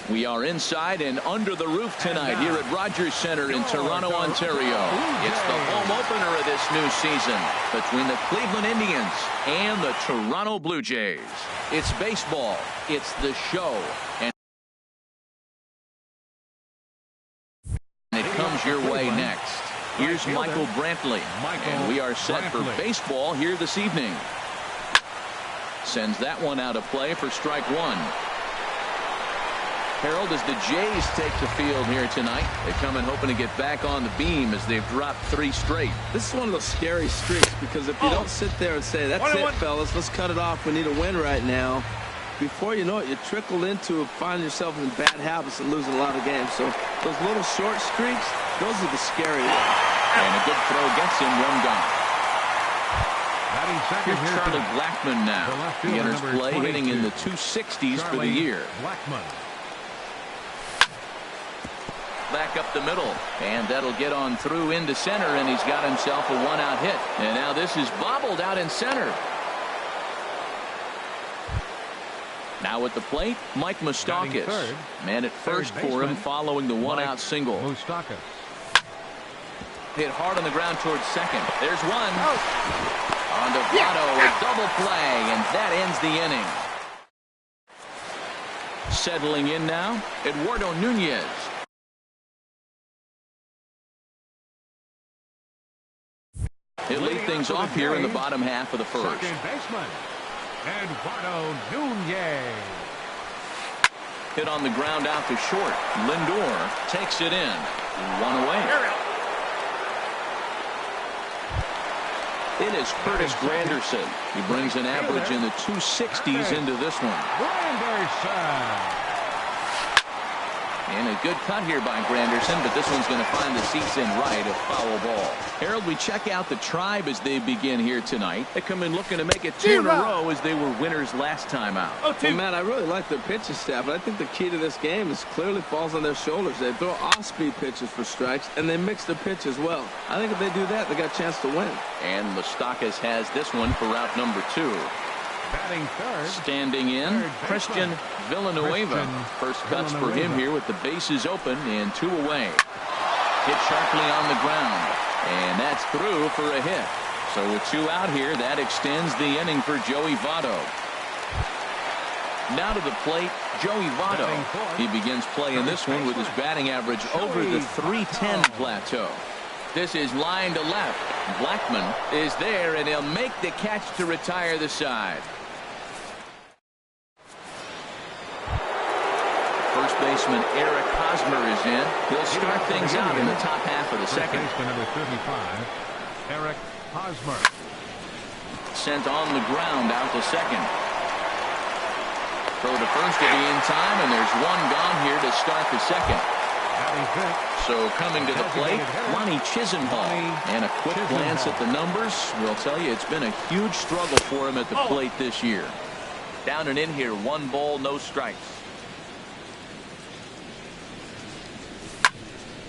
We are inside and under the roof tonight here at Rogers Centre in Toronto, Ontario. It's the home opener of this new season between the Cleveland Indians and the Toronto Blue Jays. It's baseball. It's the show. And it comes your way next. Here's Michael Brantley. And we are set for baseball here this evening. Sends that one out of play for strike one. Harold, as the Jays take the field here tonight, they come in hoping to get back on the beam as they've dropped 3 straight. This is one of those scary streaks because if you don't sit there and say, that's it, fellas, let's cut it off, we need a win right now, before you know it, you trickle into finding yourself in bad habits and losing a lot of games. So those little short streaks, those are the scary ones. And a good throw gets him, one gone. Here's Charlie Blackmon now. He enters play hitting in the 260s for the year. Back up the middle, and that'll get on through into center, and he's got himself a 1-out hit. And now this is bobbled out in center. Now at the plate, Mike Moustakas. Man at first for him following the 1-out single. Hit hard on the ground towards second. There's one. On to Votto, a double play, and that ends the inning. Settling in now, Eduardo Nunez. He'll lead things off here in the bottom half of the first. Second baseman, Eduardo Nunez. Hit on the ground out to short. Lindor takes it in. 1 away. It is Curtis Granderson. He brings an average in the 260s into this one. Granderson. And a good cut here by Granderson, but this one's going to find the seats in right, a foul ball. Harold, we check out the Tribe as they begin here tonight. They come in looking to make it 2 in a row as they were winners last time out. Well, man, I really like their pitching staff, but I think the key to this game is clearly falls on their shoulders. They throw off-speed pitches for strikes, and they mix their pitch as well. I think if they do that, they got a chance to win. And Moustakas has this one for route number 2. Batting third. Standing in, Christian Villanueva. First cuts for him here with the bases open and 2 away. Hit sharply on the ground, and that's through for a hit. So with 2 out here, that extends the inning for Joey Votto. Now to the plate, Joey Votto. He begins play in this one with his batting average over the .310 plateau. This is line to left. Blackmon is there, and he'll make the catch to retire the side. First baseman Eric Hosmer is in. He'll start things out in the top half of the second. Baseman number 35, Eric Hosmer. Sent on the ground out to second. Throw to first to be in time, and there's 1 gone here to start the second. So coming to the plate, Lonnie Chisenhall. And a quick glance at the numbers will tell you it's been a huge struggle for him at the plate this year. Down and in here, 1 ball, no strikes.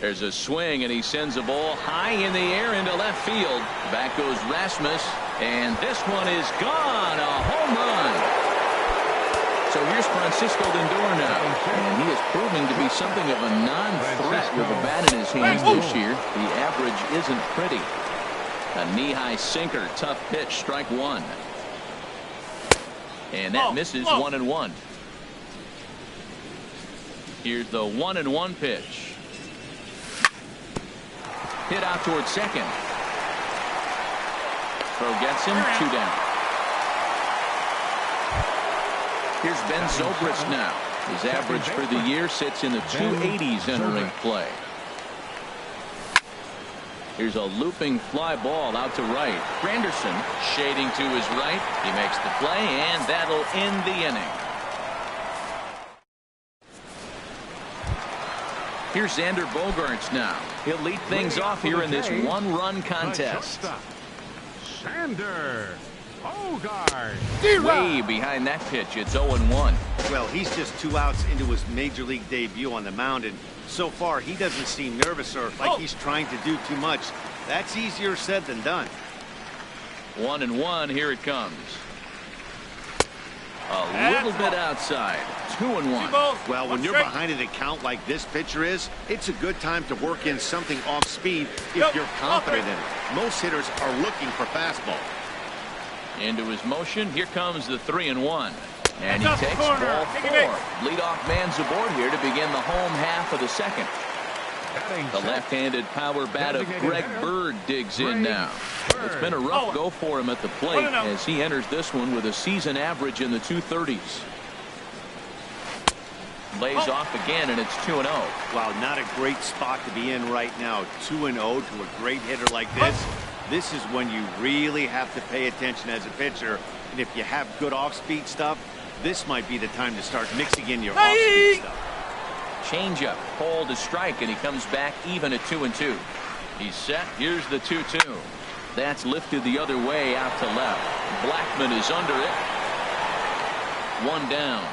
There's a swing, and he sends a ball high in the air into left field. Back goes Rasmus, and this one is gone. A home run. So here's Francisco Lindor now, and he is proving to be something of a non-threat with a bat in his hands this year. The average isn't pretty. A knee-high sinker, tough pitch, strike 1. And that misses 1-1. Here's the 1-1 pitch. Hit out towards second. Throw gets him, 2 down. Here's Ben Zobrist now. His average for the year sits in the 280s entering play. Here's a looping fly ball out to right. Granderson shading to his right. He makes the play, and that'll end the inning. Here's Xander Bogaerts now. He'll lead things off here in this 1-run contest. Xander Bogaerts. Way behind that pitch. It's 0-1. Well, he's just 2 outs into his major league debut on the mound, and so far he doesn't seem nervous or like he's trying to do too much. That's easier said than done. 1-1. Here it comes. A little bit outside. 2-1. Well, when you're behind an account like this pitcher is, it's a good time to work in something off speed if you're confident in it. Most hitters are looking for fastball. Into his motion. Here comes the 3-1. And he takes ball 4. Leadoff man's aboard here to begin the home half of the second. The left-handed power bat of Greg Bird digs in now. It's been a rough go for him at the plate as he enters this one with a season average in the 230s. Lays off again, and it's 2-0. Wow, not a great spot to be in right now. 2-0 to a great hitter like this. This is when you really have to pay attention as a pitcher. And if you have good off-speed stuff, this might be the time to start mixing in your off-speed stuff. Changeup, called to strike, and he comes back even at 2-2. He's set. Here's the 2-2. That's lifted the other way out to left. Blackman is under it. 1 down.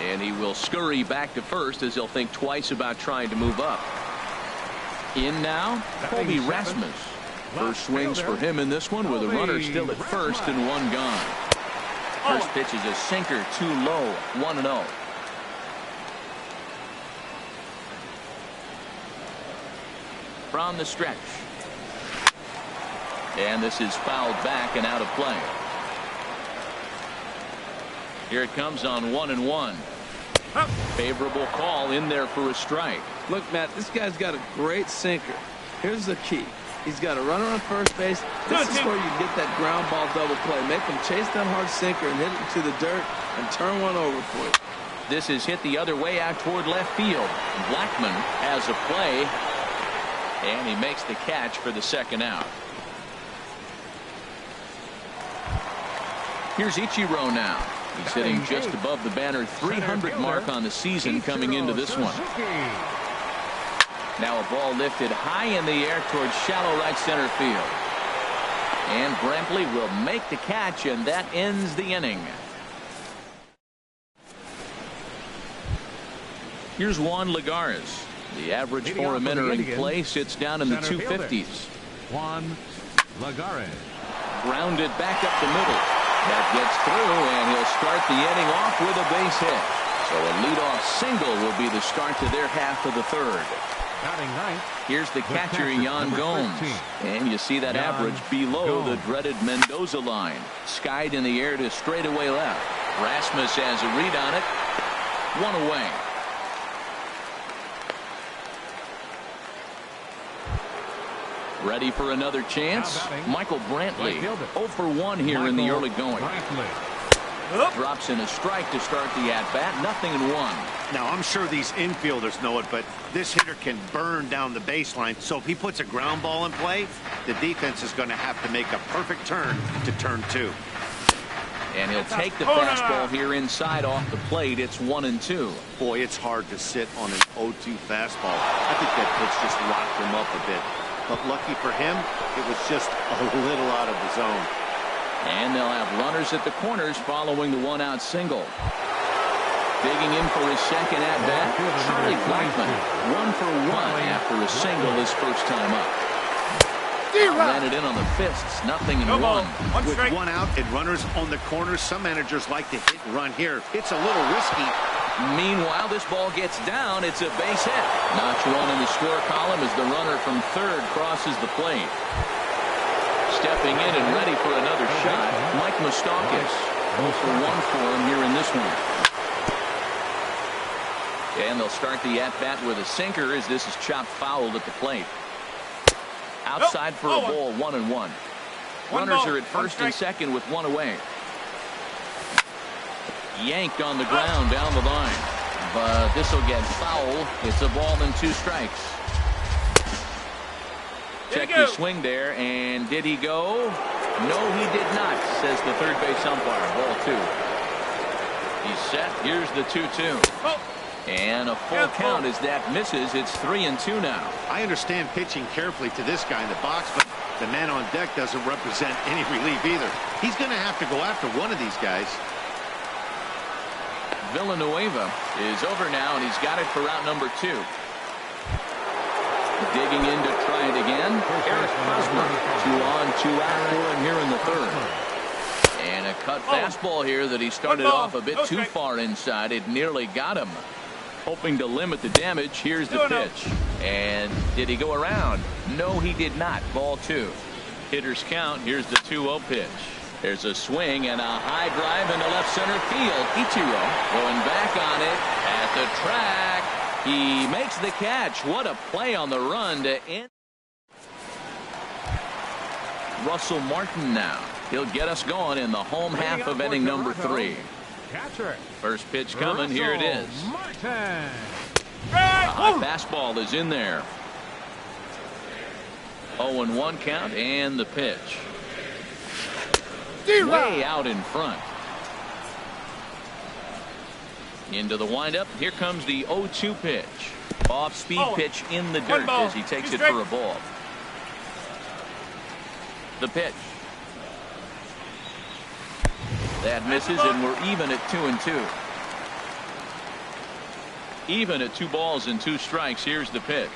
And he will scurry back to first as he'll think twice about trying to move up. In now, Colby Rasmus. First swings for him in this one with a runner still at first and 1 gone. First pitch is a sinker, too low. 1-0. From the stretch. And this is fouled back and out of play. Here it comes on 1-1. Favorable call in there for a strike. Look, Matt, this guy's got a great sinker. Here's the key. He's got a runner on first base. This is where you get that ground ball double play. Make him chase that hard sinker and hit it to the dirt and turn one over for you. This is hit the other way out toward left field. Blackman has a play. And he makes the catch for the second out. Here's Ichiro now. He's hitting just above the banner 300 mark on the season coming into this one. Now a ball lifted high in the air towards shallow right center field. And Brantley will make the catch, and that ends the inning. Here's Juan Lagares. The average for him entering play sits down in the 250s. Juan Lagares. Grounded back up the middle. That gets through, and he'll start the inning off with a base hit. So a leadoff single will be the start to their half of the third. Here's the catcher, Yan Gomes. And you see that average below the dreaded Mendoza line. Skied in the air to straightaway left. Rasmus has a read on it. 1 away. Ready for another chance? Michael Brantley. 0 for 1 here in the early going. Drops in a strike to start the at-bat. 0-1. Now, I'm sure these infielders know it, but this hitter can burn down the baseline. So if he puts a ground ball in play, the defense is going to have to make a perfect turn to turn 2. And he'll take the fastball here inside off the plate. It's 1-2. Boy, it's hard to sit on an 0-2 fastball. I think that pitch just locked him up a bit. But lucky for him, it was just a little out of the zone. And they'll have runners at the corners following the 1-out single. Digging in for his second at-bat, Charlie Blackman. 1 for 1 after a single his first time up. Landed in on the fists. 0-1. With 1 out and runners on the corners, some managers like to hit and run here. It's a little risky. Meanwhile, this ball gets down. It's a base hit. Notch 1 in the score column as the runner from third crosses the plate. Stepping in and ready for another shot, Mike Moustakas. 0 for 1 for him here in this one. And they'll start the at-bat with a sinker as this is chopped fouled at the plate. Outside for a ball, 1-1. Runners are at first and second with 1 away. Yanked on the ground down the line. But this will get foul. It's a ball and 2 strikes. Check the swing there, and did he go? No, he did not, says the third base umpire. Ball 2. He's set. Here's the 2-2. And a full count as that misses. It's 3-2 now. I understand pitching carefully to this guy in the box, but the man on deck doesn't represent any relief either. He's going to have to go after one of these guys. Villanueva is over now, and he's got it for out number 2. Digging in to try it again. Eric Hosmer. 2 on, 2 out for him here in the third. And a cut fastball here that he started off a bit too far inside. It nearly got him. Hoping to limit the damage. Here's the pitch. And did he go around? No, he did not. Ball 2. Hitters count. Here's the 2-0 pitch. There's a swing and a high drive into left center field. Ichiro going back on it at the track. He makes the catch. What a play on the run to end. Russell Martin now. He'll get us going in the home half of inning number 3. First pitch coming. Here it is. A high fastball is in there. 0-1 count and the pitch. Way out in front. Into the windup. Here comes the 0-2 pitch. Off-speed pitch in the dirt as he takes it for a ball. The pitch. That misses, and we're even at 2-2. Even at 2 balls and 2 strikes. Here's the pitch.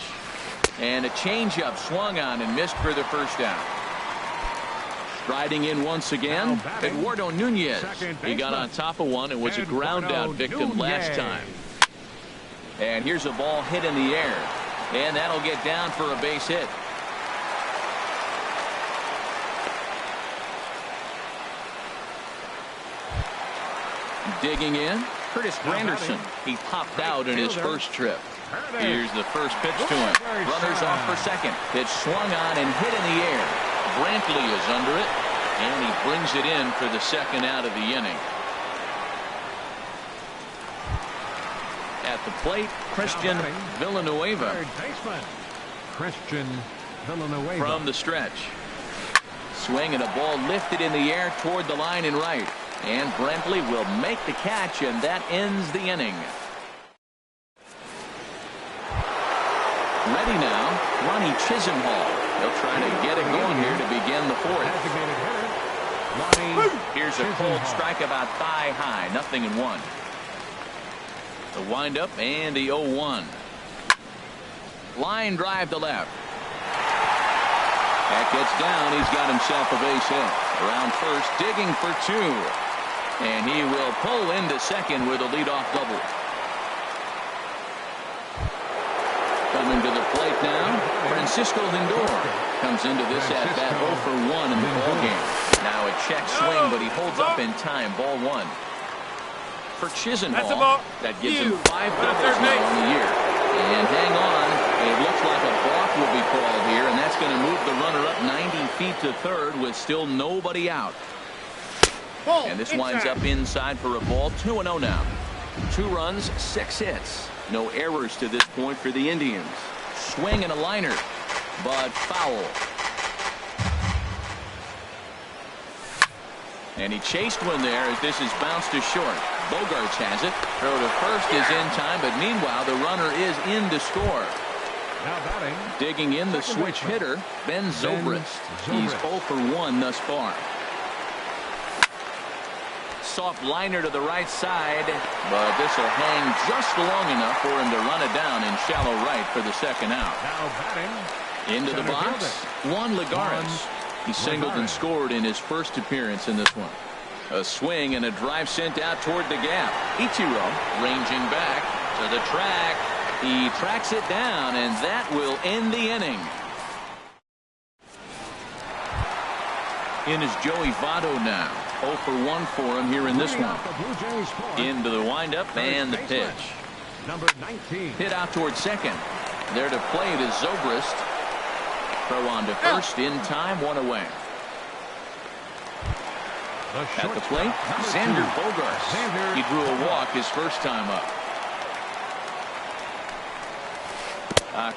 And a changeup swung on and missed for the first down. Striding in once again, Eduardo Nunez. He got on top of one and was a ground out victim last time. And here's a ball hit in the air. And that'll get down for a base hit. Digging in, Curtis Granderson. He popped out in his first trip. Here's the first pitch to him. Runners off for second. Pitch swung on and hit in the air. Brantley is under it, and he brings it in for the second out of the inning. At the plate, Christian Villanueva. Christian Villanueva. From the stretch. Swing and a ball lifted in the air toward the line and right. And Brantley will make the catch, and that ends the inning. Ready now, Ronnie Chisenhall. He'll try to get it going here to begin the 4th. Here's a cold strike about thigh high, 0-1. The windup and the 0-1. Line drive to left. That gets down. He's got himself a base hit. Around first, digging for 2. And he will pull into second with a leadoff double. Coming to the plate now, Francisco Lindor comes into this at bat 0 for 1 in the ballgame. Now a check swing, but he holds up in time. Ball 1. For Chisenhall, that gives him 5 doubles now on the year. And hang on, it looks like a balk will be called here, and that's going to move the runner up 90 feet to third with still nobody out. And this winds up inside for a ball. 2-0 now. 2 runs, 6 hits. No errors to this point for the Indians. Swing and a liner, but foul. And he chased one there as this is bounced to short. Bogarts has it. Throw to first is in time, but meanwhile the runner is in to score. Now batting. Digging in the switch hitter, Ben Zobrist. He's 0 for 1 thus far. Soft liner to the right side, but this will hang just long enough for him to run it down in shallow right for the second out. Now batting. Into the box, Juan Lagares. He singled and scored in his first appearance in this one. A swing and a drive sent out toward the gap. Ichiro ranging back to the track. He tracks it down, and that will end the inning. In is Joey Votto now. 0 for 1 for him here in this one. Into the windup and the pitch. Number 19. Hit out toward second. There to play it is Zobrist. Throw on to first in time, 1 away. At the plate, Xander Bogarts. He drew a walk his first time up.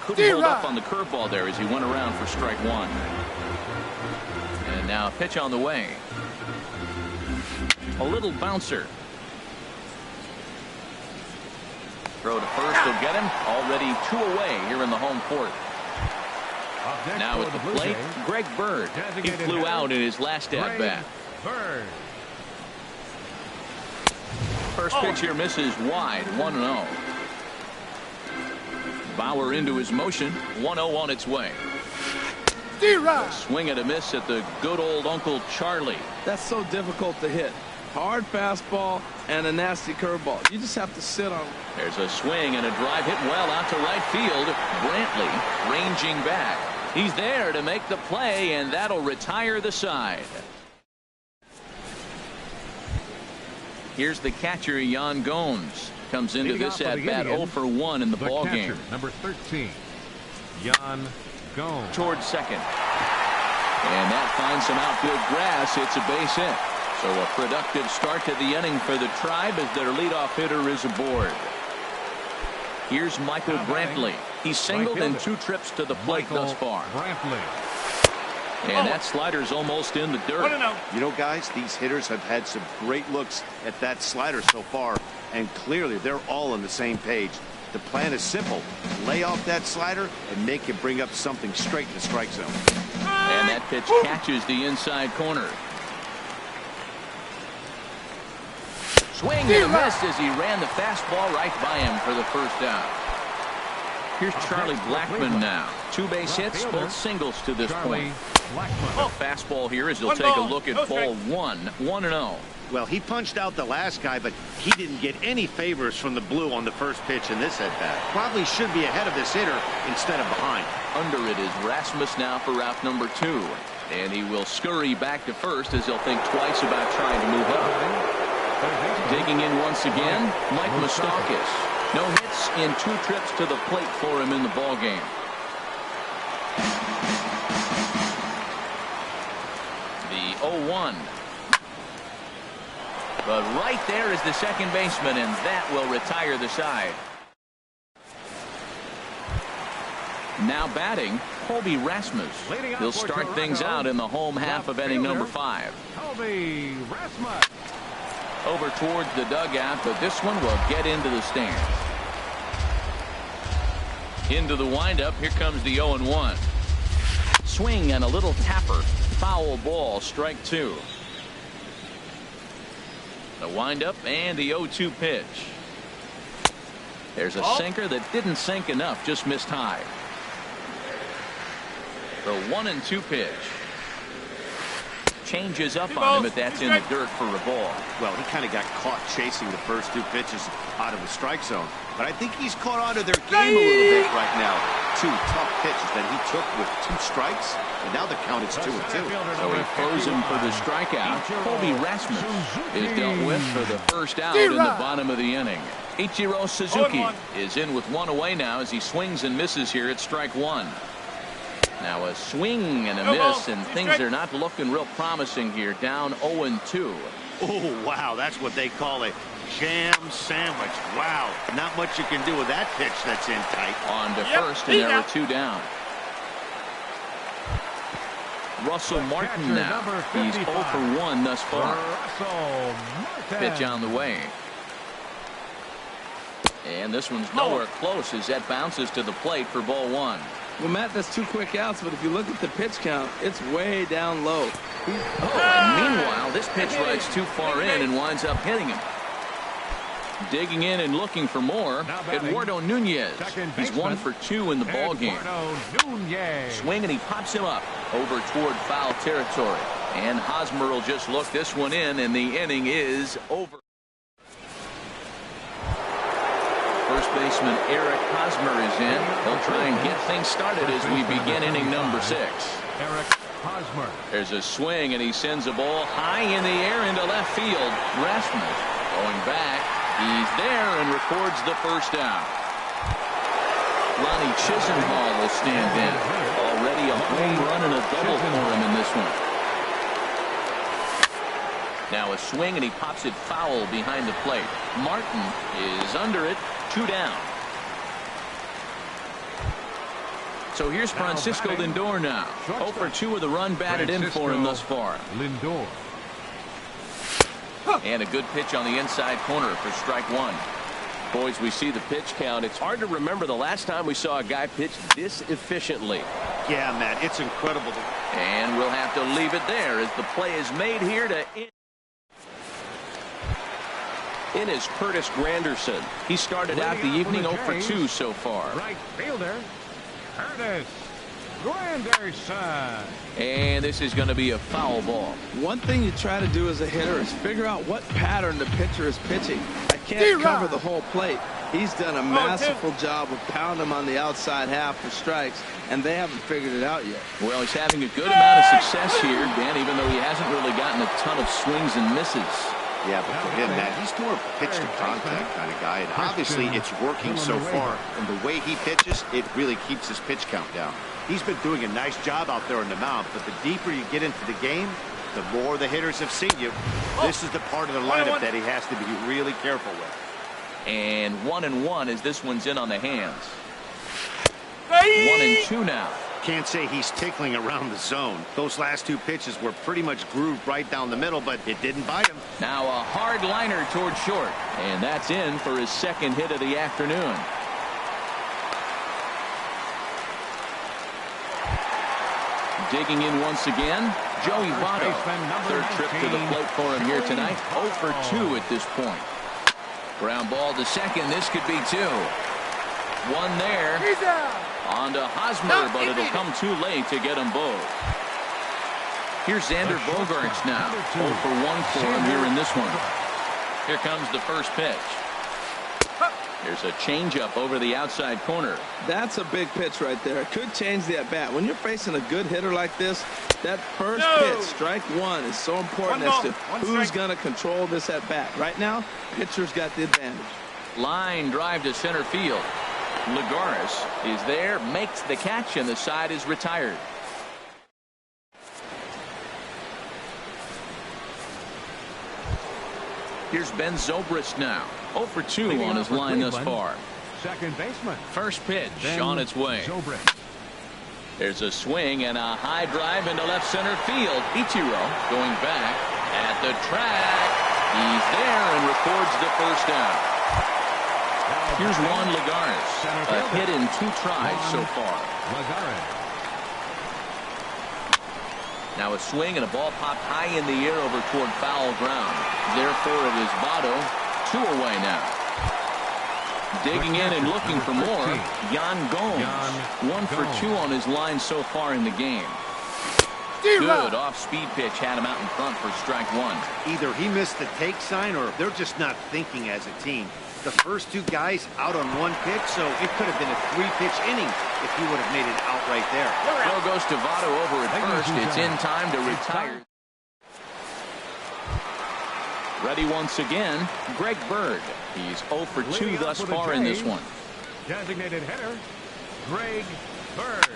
Couldn't hold up on the curveball there as he went around for strike 1. And now a pitch on the way. A little bouncer. Throw to first will get him. Already 2 away here in the home 4th. Now at the plate, Greg Bird. He flew out in his last at-bat. First pitch here misses wide, 1-0. Bauer into his motion. 1-0 on its way. A swing and a miss at the good old Uncle Charlie. That's so difficult to hit. Hard fastball and a nasty curveball. You just have to sit on it. There's a swing and a drive hit well out to right field. Brantley ranging back. He's there to make the play, and that'll retire the side. Here's the catcher, Jan Gomes. Comes into this at bat 0 for 1 in the ball game. Number 13, Jan Gomes. Towards second. And that finds some outfield grass. It's a base hit. So a productive start to the inning for the Tribe as their leadoff hitter is aboard. Here's Michael Brantley. He's singled in 2 trips to the plate thus far. And that slider's almost in the dirt. You know, guys, these hitters have had some great looks at that slider so far, and clearly they're all on the same page. The plan is simple. Lay off that slider and make it bring up something straight in the strike zone. And that pitch catches the inside corner. Swing and a miss as he ran the fastball right by him for the first down. Here's Charlie Blackmon now. 2 base hits, both singles to this point. The fastball here as he'll take a look at ball 1. 1-0. Well, he punched out the last guy, but he didn't get any favors from the blue on the first pitch in this at-bat. Probably should be ahead of this hitter instead of behind. Under it is Rasmus now for route number 2. And he will scurry back to first as he'll think twice about trying to move up. Digging in once again, Mike Moustakas. No hits in 2 trips to the plate for him in the ball game. The 0-1. But right there is the second baseman, and that will retire the side. Now batting, Colby Rasmus. He'll start things out in the home half of inning number 5. Colby Rasmus. Over towards the dugout, but this one will get into the stands. Into the windup. Here comes the 0-1. Swing and a little tapper. Foul ball, strike 2. The windup and the 0-2 pitch. There's a sinker that didn't sink enough, just missed high. The 1-2 pitch. Changes up on him, but that's in the dirt for a ball. Well, he kind of got caught chasing the first 2 pitches out of the strike zone. But I think he's caught on to their game a little bit right now. 2 tough pitches that he took with 2 strikes, and now the count is 2-2. So he throws him for the strikeout. Colby Rasmus is dealt with for the first out in the bottom of the inning. Ichiro Suzuki is in with 1 away now as he swings and misses here at strike 1. Now a swing and a miss, and things are not looking real promising here. Down 0-2. Oh, wow, that's what they call a jam sandwich. Wow, not much you can do with that pitch that's in tight. On to first, and there are 2 down. Russell Martin now. He's 0 for 1 thus far. Pitch on the way. And this one's nowhere close as that bounces to the plate for ball 1. Well, Matt, that's 2 quick outs, but if you look at the pitch count, it's way down low. And meanwhile, this pitch rides too far in and winds up hitting him. Digging in and looking for more, Eduardo Nunez. He's 1 for 2 in the ball game. Swing and he pops him up over toward foul territory. And Hosmer will just look this one in, and the inning is over. First baseman Eric Hosmer is in. He'll try and get things started as we begin inning number 6. Eric Hosmer. There's a swing, and he sends a ball high in the air into left field. Rasmus going back. He's there and records the first out. Lonnie Chisenhall will stand in. Already a home run and a double for him in this one. Now a swing, and he pops it foul behind the plate. Martin is under it. 2 down. So here's Francisco Lindor now. 0 for 2 with a run batted in for him thus far. Lindor. And a good pitch on the inside corner for strike 1. Boys, we see the pitch count. It's hard to remember the last time we saw a guy pitch this efficiently. Yeah, Matt, it's incredible. And we'll have to leave it there as the play is made here to end. In is Curtis Granderson. He started out the evening 0 for 2 so far. Right fielder, Curtis Granderson. And this is going to be a foul ball. One thing you try to do as a hitter is figure out what pattern the pitcher is pitching. I can't cover the whole plate. He's done a masterful job of pounding him on the outside half for strikes, and they haven't figured it out yet. Well, he's having a good amount of success here, Dan, even though he hasn't really gotten a ton of swings and misses. Yeah, but for him, Matt, he's more of a pitch-to-contact kind of guy. And obviously, it's working so far. And the way he pitches, it really keeps his pitch count down. He's been doing a nice job out there on the mound, but the deeper you get into the game, the more the hitters have seen you. This is the part of the lineup that he has to be really careful with. And 1-1 as this one's in on the hands. 1-2 now. Can't say he's tickling around the zone. Those last two pitches were pretty much grooved right down the middle, but it didn't bite him. Now a hard liner toward short, and that's in for his second hit of the afternoon. Digging in once again, Joey Votto. Third trip to the plate for him here tonight. 0 for 2 at this point. Ground ball to second. This could be 2. One there. On to Hosmer, but it'll come too late to get them both. Here's Xander Bogaerts now. 0 for 1 for him here in this one. Here comes the first pitch. There's a changeup over the outside corner. That's a big pitch right there. It could change the at-bat. When you're facing a good hitter like this, that first pitch, strike one, is so important as to who's going to control this at-bat. Right now, pitcher's got the advantage. Line drive to center field. Lagares is there, makes the catch, and the side is retired. Here's Ben Zobrist now. 0 for 2 on his line thus far. Second baseman. First pitch on its way. There's a swing and a high drive into left center field. Ichiro going back at the track. He's there and records the first down. Here's Juan Lagares. A hit in 2 tries so far. Now a swing and a ball popped high in the air over toward foul ground. Therefore it is Votto. 2 away now. Digging in and looking for more. Yan Gomes. 1 for 2 on his line so far in the game. Good off-speed pitch had him out in front for strike 1. Either he missed the take sign or they're just not thinking as a team. The first 2 guys out on 1 pitch, so it could have been a 3-pitch inning if he would have made it out right there. Throw goes to Votto over at first. It's in time to retire. Ready once again, Greg Bird. He's 0 for 2 thus far in this one. Designated hitter, Greg Bird.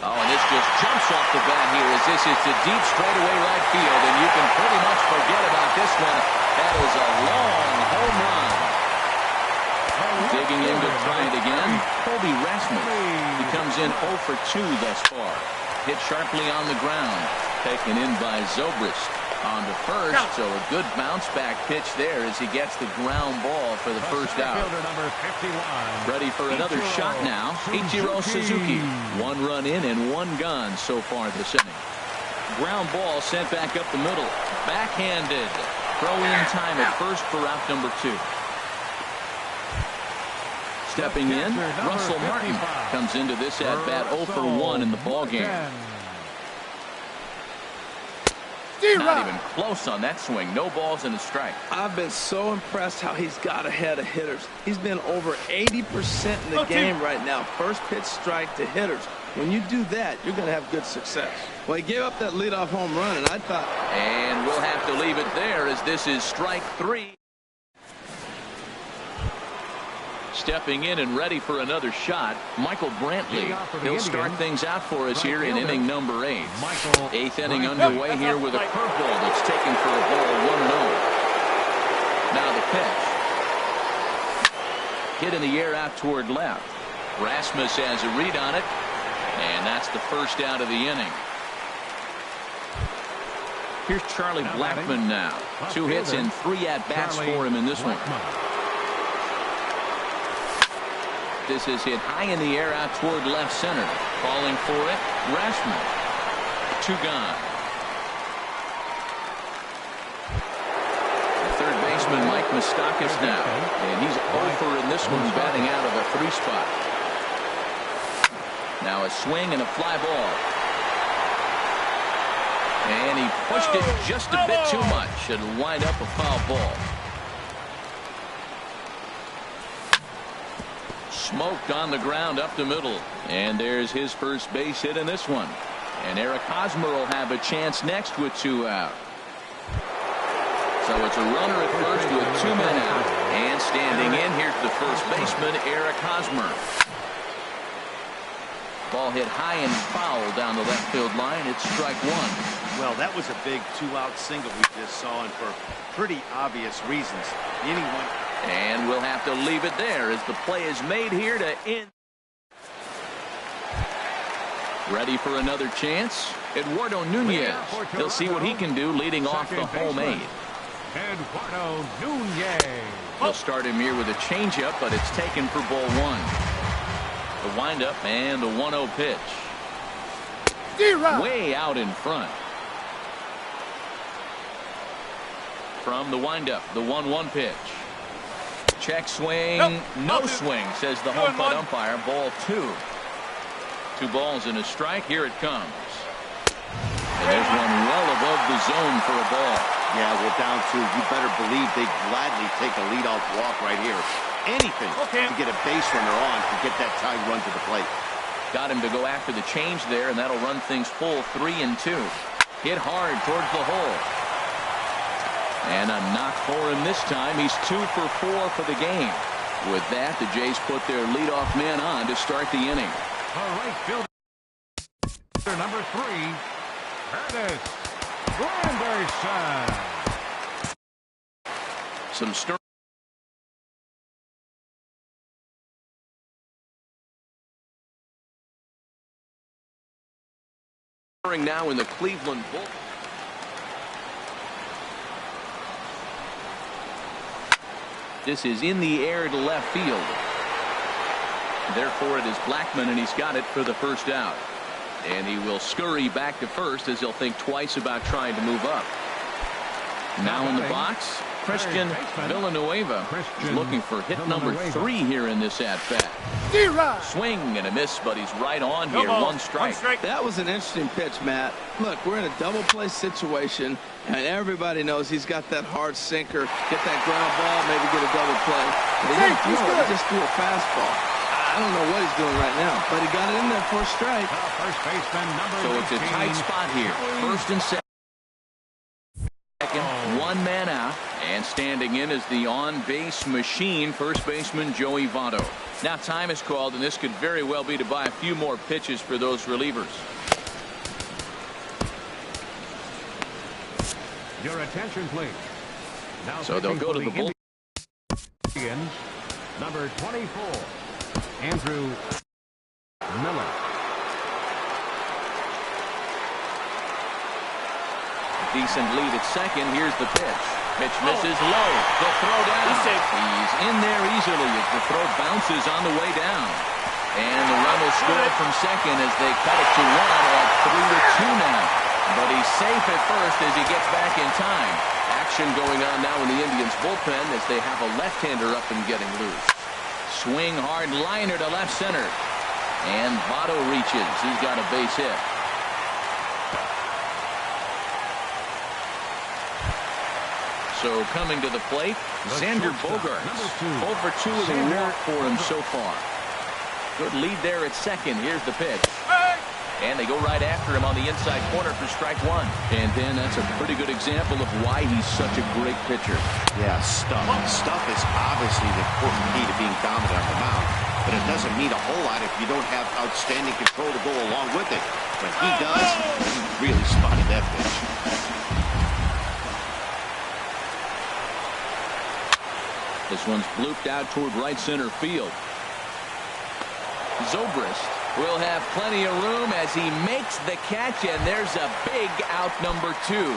Oh, and this just jumps off the bat here as this is to deep straightaway right field, and you can pretty much forget about this one. That is a long home run. Digging in to try it again, Colby Rasmus. He comes in 0 for 2 thus far. Hit sharply on the ground. Taken in by Zobrist. On to first, so a good bounce back pitch there as he gets the ground ball for the first out. Ready for another shot now. Ichiro Suzuki. 1 run in and 1 gone so far this inning. Ground ball sent back up the middle. Backhanded. Throw in time at first for out number 2. Stepping in, Russell Martin comes into this at bat 0 for 1 in the ballgame. Not even close on that swing. No balls and a strike. I've been so impressed how he's got ahead of hitters. He's been over 80% in the game right now. First pitch strike to hitters. When you do that, you're going to have good success. Well, he gave up that leadoff home run, and I thought... And we'll have to leave it there as this is strike 3. Stepping in and ready for another shot, Michael Brantley. He'll start things out for us here in inning number 8. 8th inning underway here with a curveball that's taken for a ball 1-0. Now the pitch. Hit in the air out toward left. Rasmus has a read on it, and that's the first out of the inning. Here's Charlie Blackmon now. 2 hits and 3 at-bats for him in this one. This is hit high in the air out toward left center. Falling for it, Rasmus. 2 gone. The third baseman, Mike Moustakas now, and he's over in this one, batting out of a 3 spot. Now a swing and a fly ball. And he pushed it just a bit too much. It'll wind up a foul ball. Smoked on the ground up the middle. And there's his first base hit in this one. And Eric Hosmer will have a chance next with 2 out. So it's a runner at first with 2 men out. And standing in, here's the first baseman, Eric Hosmer. Ball hit high and foul down the left field line. It's strike 1. Well, that was a big 2-out single we just saw, and for pretty obvious reasons. Anyone. And we'll have to leave it there as the play is made here to end. Ready for another chance? Eduardo Nunez. He'll see what he can do leading off the home aid. Eduardo Nunez. He'll start him here with a changeup, but it's taken for ball 1. The windup and the 1-0 pitch. Way out in front. From the windup, the 1-1 pitch. Check swing, no swing, says the home plate umpire. Ball 2. 2 balls and a strike. Here it comes. And there's one well above the zone for a ball. Yeah, well, down 2. You better believe they'd gladly take a leadoff walk right here. Anything to get a base runner on to get that tying run to the plate. Got him to go after the change there, and that'll run things full 3-2. Hit hard towards the hole. And a knock for him this time. He's 2 for 4 for the game. With that, the Jays put their leadoff man on to start the inning. The right fielder, number 3, Ernest Granderson. Some stern. Now in the Cleveland Bull. This is in the air to left field. Therefore, it is Blackman, and he's got it for the first out. And he will scurry back to first as he'll think twice about trying to move up. Now in the box, Christian Villanueva is looking for hit number 3 here in this at-bat. Swing and a miss, but he's right on here. 1 strike. That was an interesting pitch, Matt. Look, we're in a double play situation, and everybody knows he's got that hard sinker. Get that ground ball, maybe get a double play. But he didn't throw it, he just threw a fastball. I don't know what he's doing right now, but he got it in there for a strike. First baseman, number 19. So it's a tight spot here. First and second. 1 man out, and standing in is the on-base machine, first baseman Joey Votto. Now time is called, and this could very well be to buy a few more pitches for those relievers. Your attention, please. Now so they'll go to the bull. Indians, number 24, Andrew Miller. Decent lead at second. Here's the pitch. Pitch misses low. The throw down. He's in there easily as the throw bounces on the way down. And the run will score from second as they cut it to 1 at 3-2 now. But he's safe at first as he gets back in time. Action going on now in the Indians bullpen as they have a left-hander up and getting loose. Swing hard liner to left center. And Votto reaches. He's got a base hit. So coming to the plate, Xander Bogaerts. 0 for 2 with a walk for him so far. Good lead there at second. Here's the pitch. And they go right after him on the inside corner for strike 1. And then that's a pretty good example of why he's such a great pitcher. Yeah, stuff. Stuff is obviously the important key to being dominant on the mound. But it doesn't mean a whole lot if you don't have outstanding control to go along with it. When he does, he really spotted that pitch. This one's blooped out toward right center field. Zobrist will have plenty of room as he makes the catch, and there's a big out number 2.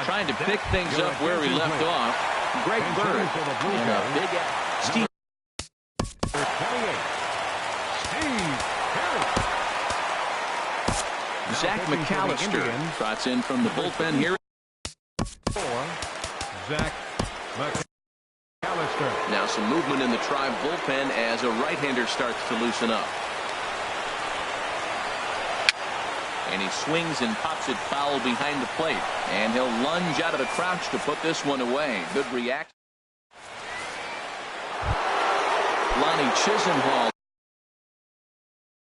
Trying to pick things up where he left off. Greg Bird and a big out. Steve. Zach McAllister trots in from the bullpen here. Zach McAllister. Now some movement in the Tribe bullpen as a right-hander starts to loosen up. And he swings and pops it foul behind the plate. And he'll lunge out of the crouch to put this one away. Good reaction. Lonnie Chisenhall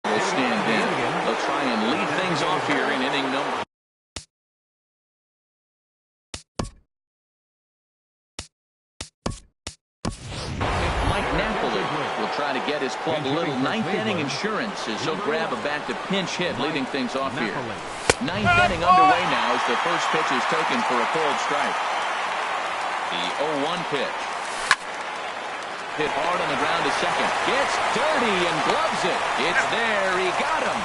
will stand in. They'll try and lead things off here in inning number. Mike Napoli will try to get his club a little ninth inning insurance as he'll grab a bat to pinch hit, leading things off here. Ninth inning underway now as the first pitch is taken for a cold strike. The 0-1 pitch. Hit hard on the ground to second. Gets dirty and gloves it. It's there. He got him.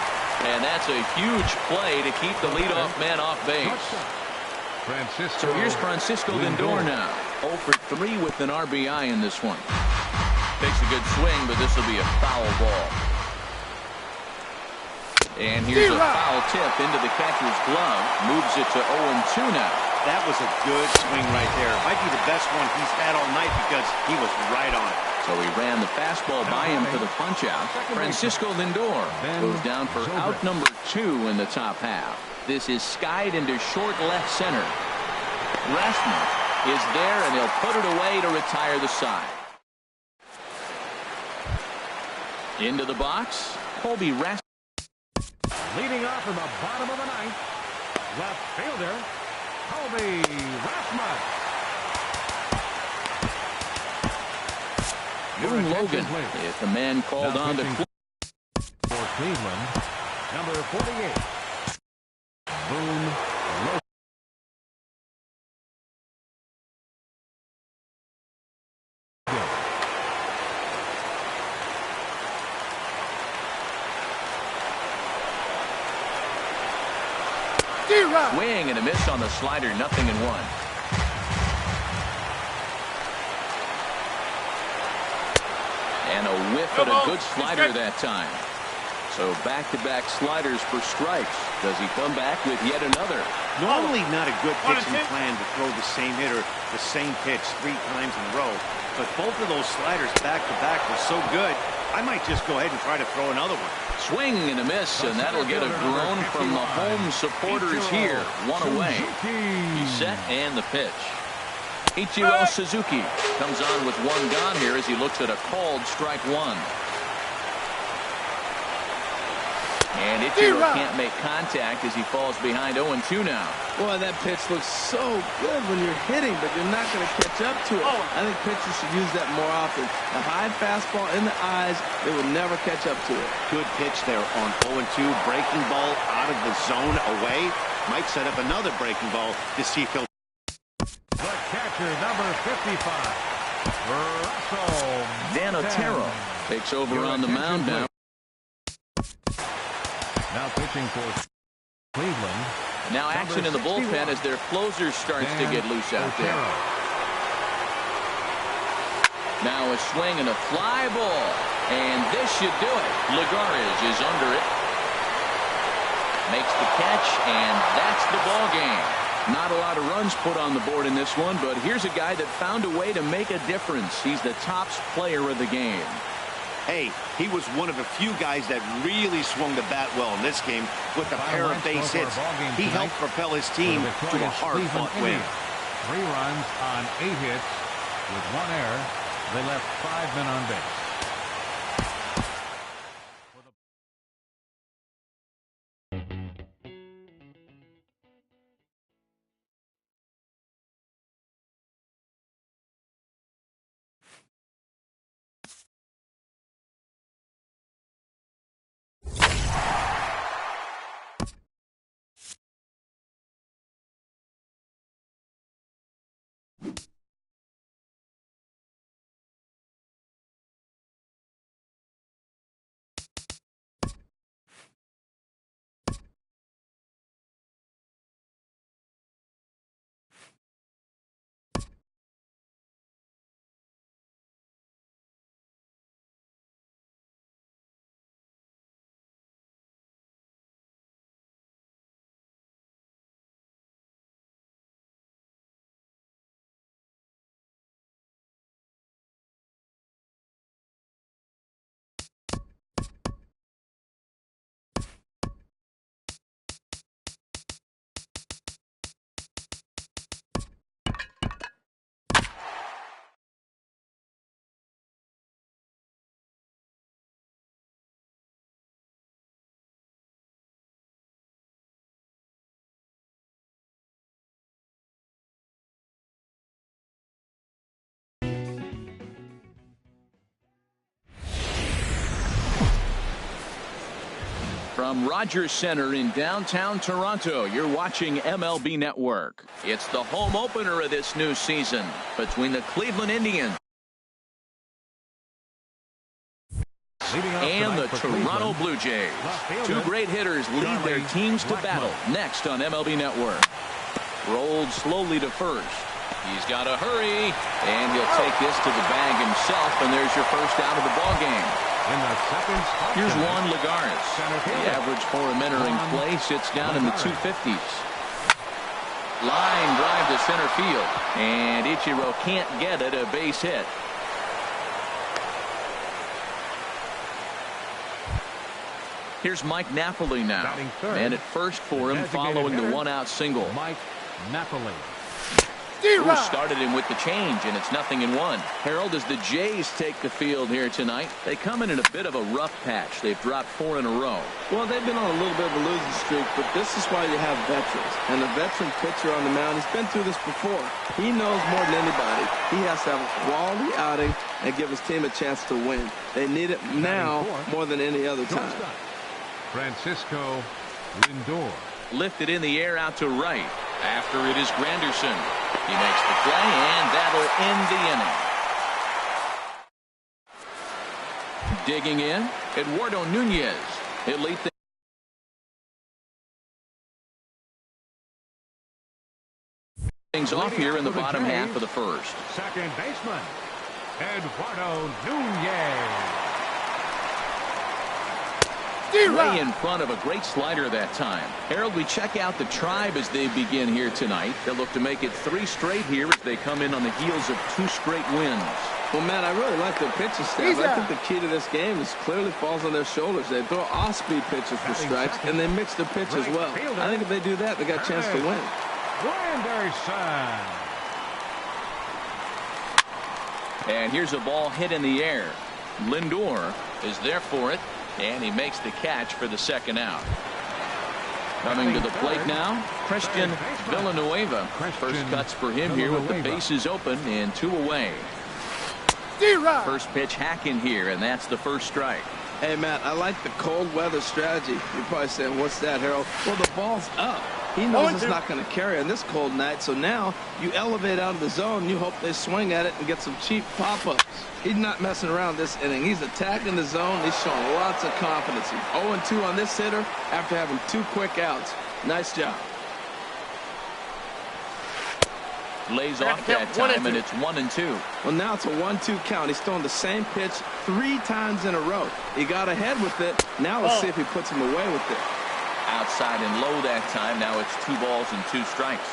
And that's a huge play to keep the leadoff man off base. So here's Francisco Lindor now. 0 for 3 with an RBI in this one. Takes a good swing, but this will be a foul ball. And here's a foul tip into the catcher's glove. Moves it to 0-2 now. That was a good swing right there. Might be the best one he's had all night because he was right on it. So he ran the fastball by him for the punch-out. Francisco Lindor goes down for out number 2 in the top half. This is skied into short left center. Rasmus is there, and he'll put it away to retire the side. Into the box, Colby Rasmus. Leading off in the bottom of the ninth, left fielder, Colby Rasmus. Boone Logan is the man called on to for Cleveland, number 48. Boone Logan. Swing and a miss on the slider, 0-1. And a whiff at a good slider that time. So back-to-back sliders for strikes. Does he come back with yet another? Normally not a good pitching plan to throw the same hitter the same pitch 3 times in a row. But both of those sliders back-to-back were so good, I might just go ahead and try to throw another one. Swing and a miss, and that'll get a groan from the home supporters here. 1 away. He's set, and the pitch. Ichiro Suzuki comes on with 1 gone here as he looks at a called strike 1. And Ichiro can't make contact as he falls behind 0-2 now. Boy, that pitch looks so good when you're hitting, but you're not going to catch up to it. I think pitchers should use that more often. A high fastball in the eyes, they will never catch up to it. Good pitch there on 0-2. Breaking ball out of the zone away. Might set up another breaking ball to see if he'll. The catcher, number 55, Russell Dan Otero takes over on the mound now. Now pitching for Cleveland. Now action in the bullpen as their closer starts to get loose out there. Now a swing and a fly ball. And this should do it. Lagares is under it. Makes the catch, and that's the ball game. Not a lot of runs put on the board in this one, but here's a guy that found a way to make a difference. He's the tops player of the game. Hey, he was one of a few guys that really swung the bat well in this game with a pair of base hits. He helped propel his team to a hard-fought win. 3 runs on 8 hits with 1 error. They left 5 men on base. From Rogers Center in downtown Toronto, you're watching MLB Network. It's the home opener of this new season between the Cleveland Indians and the Toronto Blue Jays. Two great hitters lead their teams to battle next on MLB Network. Rolled slowly to first. He's got to hurry, and he'll take this to the bag himself, and there's your first out of the ball game. Here's Juan Lagares. The average for him entering play sits down in the 250s. Line drive to center field, and Ichiro can't get it, a base hit. Here's Mike Napoli now, and at first for him following the one-out single. Mike Napoli. Who started him with the change, and it's 0-1. Harold, as the Jays take the field here tonight, they come in a bit of a rough patch. They've dropped 4 in a row. Well, they've been on a little bit of a losing streak, but this is why you have veterans. And a veteran pitcher on the mound, he's been through this before. He knows more than anybody. He has to have a quality outing and give his team a chance to win. They need it now more than any other time. Francisco Lindor. Lifted in the air out to right. After it is Granderson. He makes the play, and that'll end the inning. Digging in, Eduardo Nunez. He'll lead things off here in the bottom half of the first. Second baseman, Eduardo Nunez. Way in front of a great slider that time. Harold, we check out the Tribe as they begin here tonight. They'll look to make it 3 straight here as they come in on the heels of 2 straight wins. Well, Matt, I really like their pitching staff. I think the key to this game is clearly falls on their shoulders. They throw off-speed pitches for strikes, and they mix their pitch as well. I think if they do that, they got a chance to win. Granderson. And here's a ball hit in the air. Lindor is there for it. And he makes the catch for the second out. Coming to the plate now, Christian Villanueva. First cuts for him here with the bases open and 2 away. First pitch hack in here, and that's the first strike. Hey, Matt, I like the cold weather strategy. You're probably saying, what's that, Harold? Well, the ball's up. He knows it's not going to carry on this cold night, so now you elevate out of the zone. You hope they swing at it and get some cheap pop-ups. He's not messing around this inning. He's attacking the zone. He's showing lots of confidence. He's 0-2 on this hitter after having 2 quick outs. Nice job. Lays off that time, and it's 1-2. Well, now it's a 1-2 count. He's throwing the same pitch 3 times in a row. He got ahead with it. Now let's see if he puts him away with it. Outside and low that time. Now it's 2 balls and 2 strikes.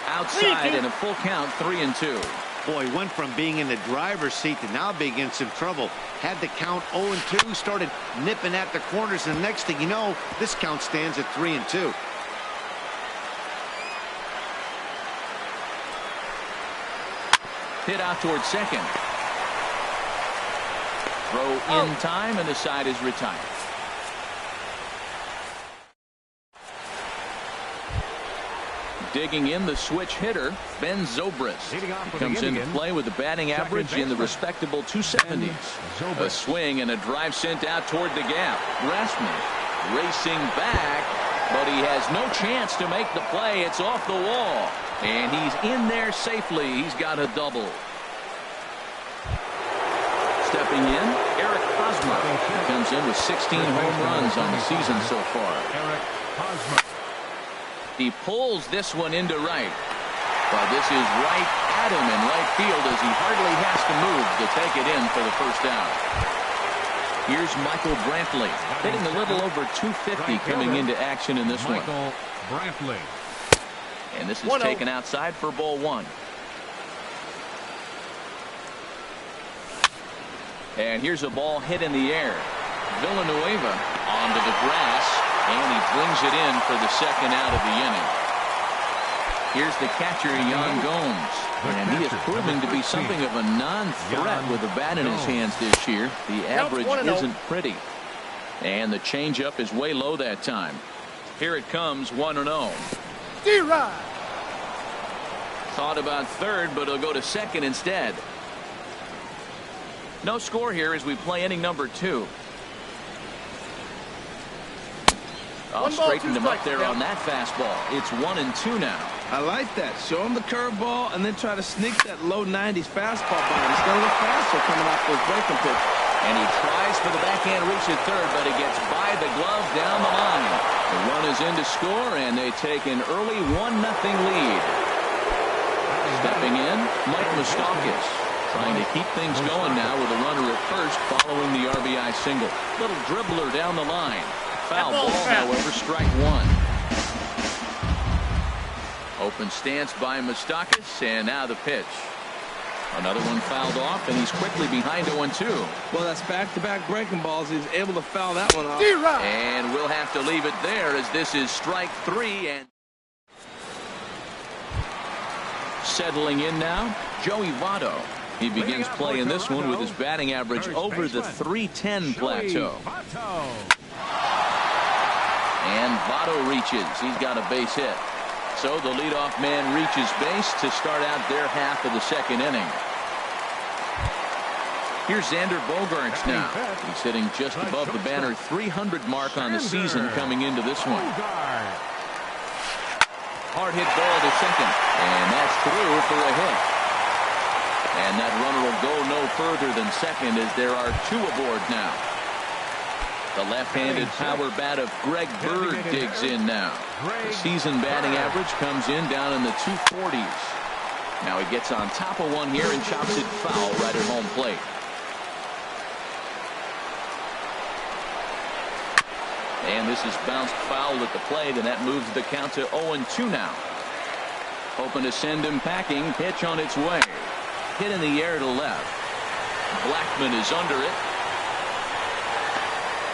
Outside and a full count, 3-2. Boy, went from being in the driver's seat to now being in some trouble. Had the count 0-2, started nipping at the corners, and the next thing you know, this count stands at 3-2. Hit out towards second. Throw in time, and the side is retired. Digging in, the switch hitter, Ben Zobrist. He comes into play with a batting average in the respectable 270s. A swing and a drive sent out toward the gap. Grassman racing back, but he has no chance to make the play. It's off the wall, and he's in there safely. He's got a double. Stepping in, Eric Hosmer. He comes in with 16 home runs on the season so far. Eric Hosmer. He pulls this one into right. But this is right at him in right field as he hardly has to move to take it in for the first out. Here's Michael Brantley, hitting a little over 250 coming into action in this one. Michael Brantley. And this is taken outside for ball 1. And here's a ball hit in the air. Villanueva onto the grass, and he brings it in for the second out of the inning. Here's the catcher, Yan Gomes, and he is proving to be something of a non-threat with a bat in his hands this year. The average isn't pretty. And the changeup is way low that time. Here it comes, 1-0. D-Rod. Thought about third, but he'll go to second instead. No score here as we play inning number 2. I'll straighten him up there on that fastball. It's 1-2 now. I like that. Show him the curveball and then try to sneak that low 90s fastball by him. It's going to look faster coming off those breaking pitch. And he tries for the backhand reach at third, but he gets by the glove down the line. The run is in to score, and they take an early 1-0 lead. Stepping in, Mike Moustakas, trying to keep things going now with a runner at first following the RBI single. Little dribbler down the line. Foul ball, however, strike one. Open stance by Moustakas, and now the pitch. Another one fouled off, and he's quickly behind 0-2. Well, that's back-to-back breaking balls. He's able to foul that one off. And we'll have to leave it there as this is strike three. And settling in now, Joey Votto. He begins play in this one with his batting average over the .310 plateau. And Votto reaches. He's got a base hit. So the leadoff man reaches base to start out their half of the second inning. Here's Xander Bogaerts now. He's hitting just above the banner 300 mark on the season coming into this one. Hard hit ball to second. And that's through for a hit. And that runner will go no further than second as there are two aboard now. The left-handed power bat of Greg Bird digs in now. The season batting average comes in down in the 240s. Now he gets on top of one here and chops it foul right at home plate. And this is bounced foul at the plate, and that moves the count to 0-2 now. Hoping to send him packing. Pitch on its way. Hit in the air to left. Blackman is under it.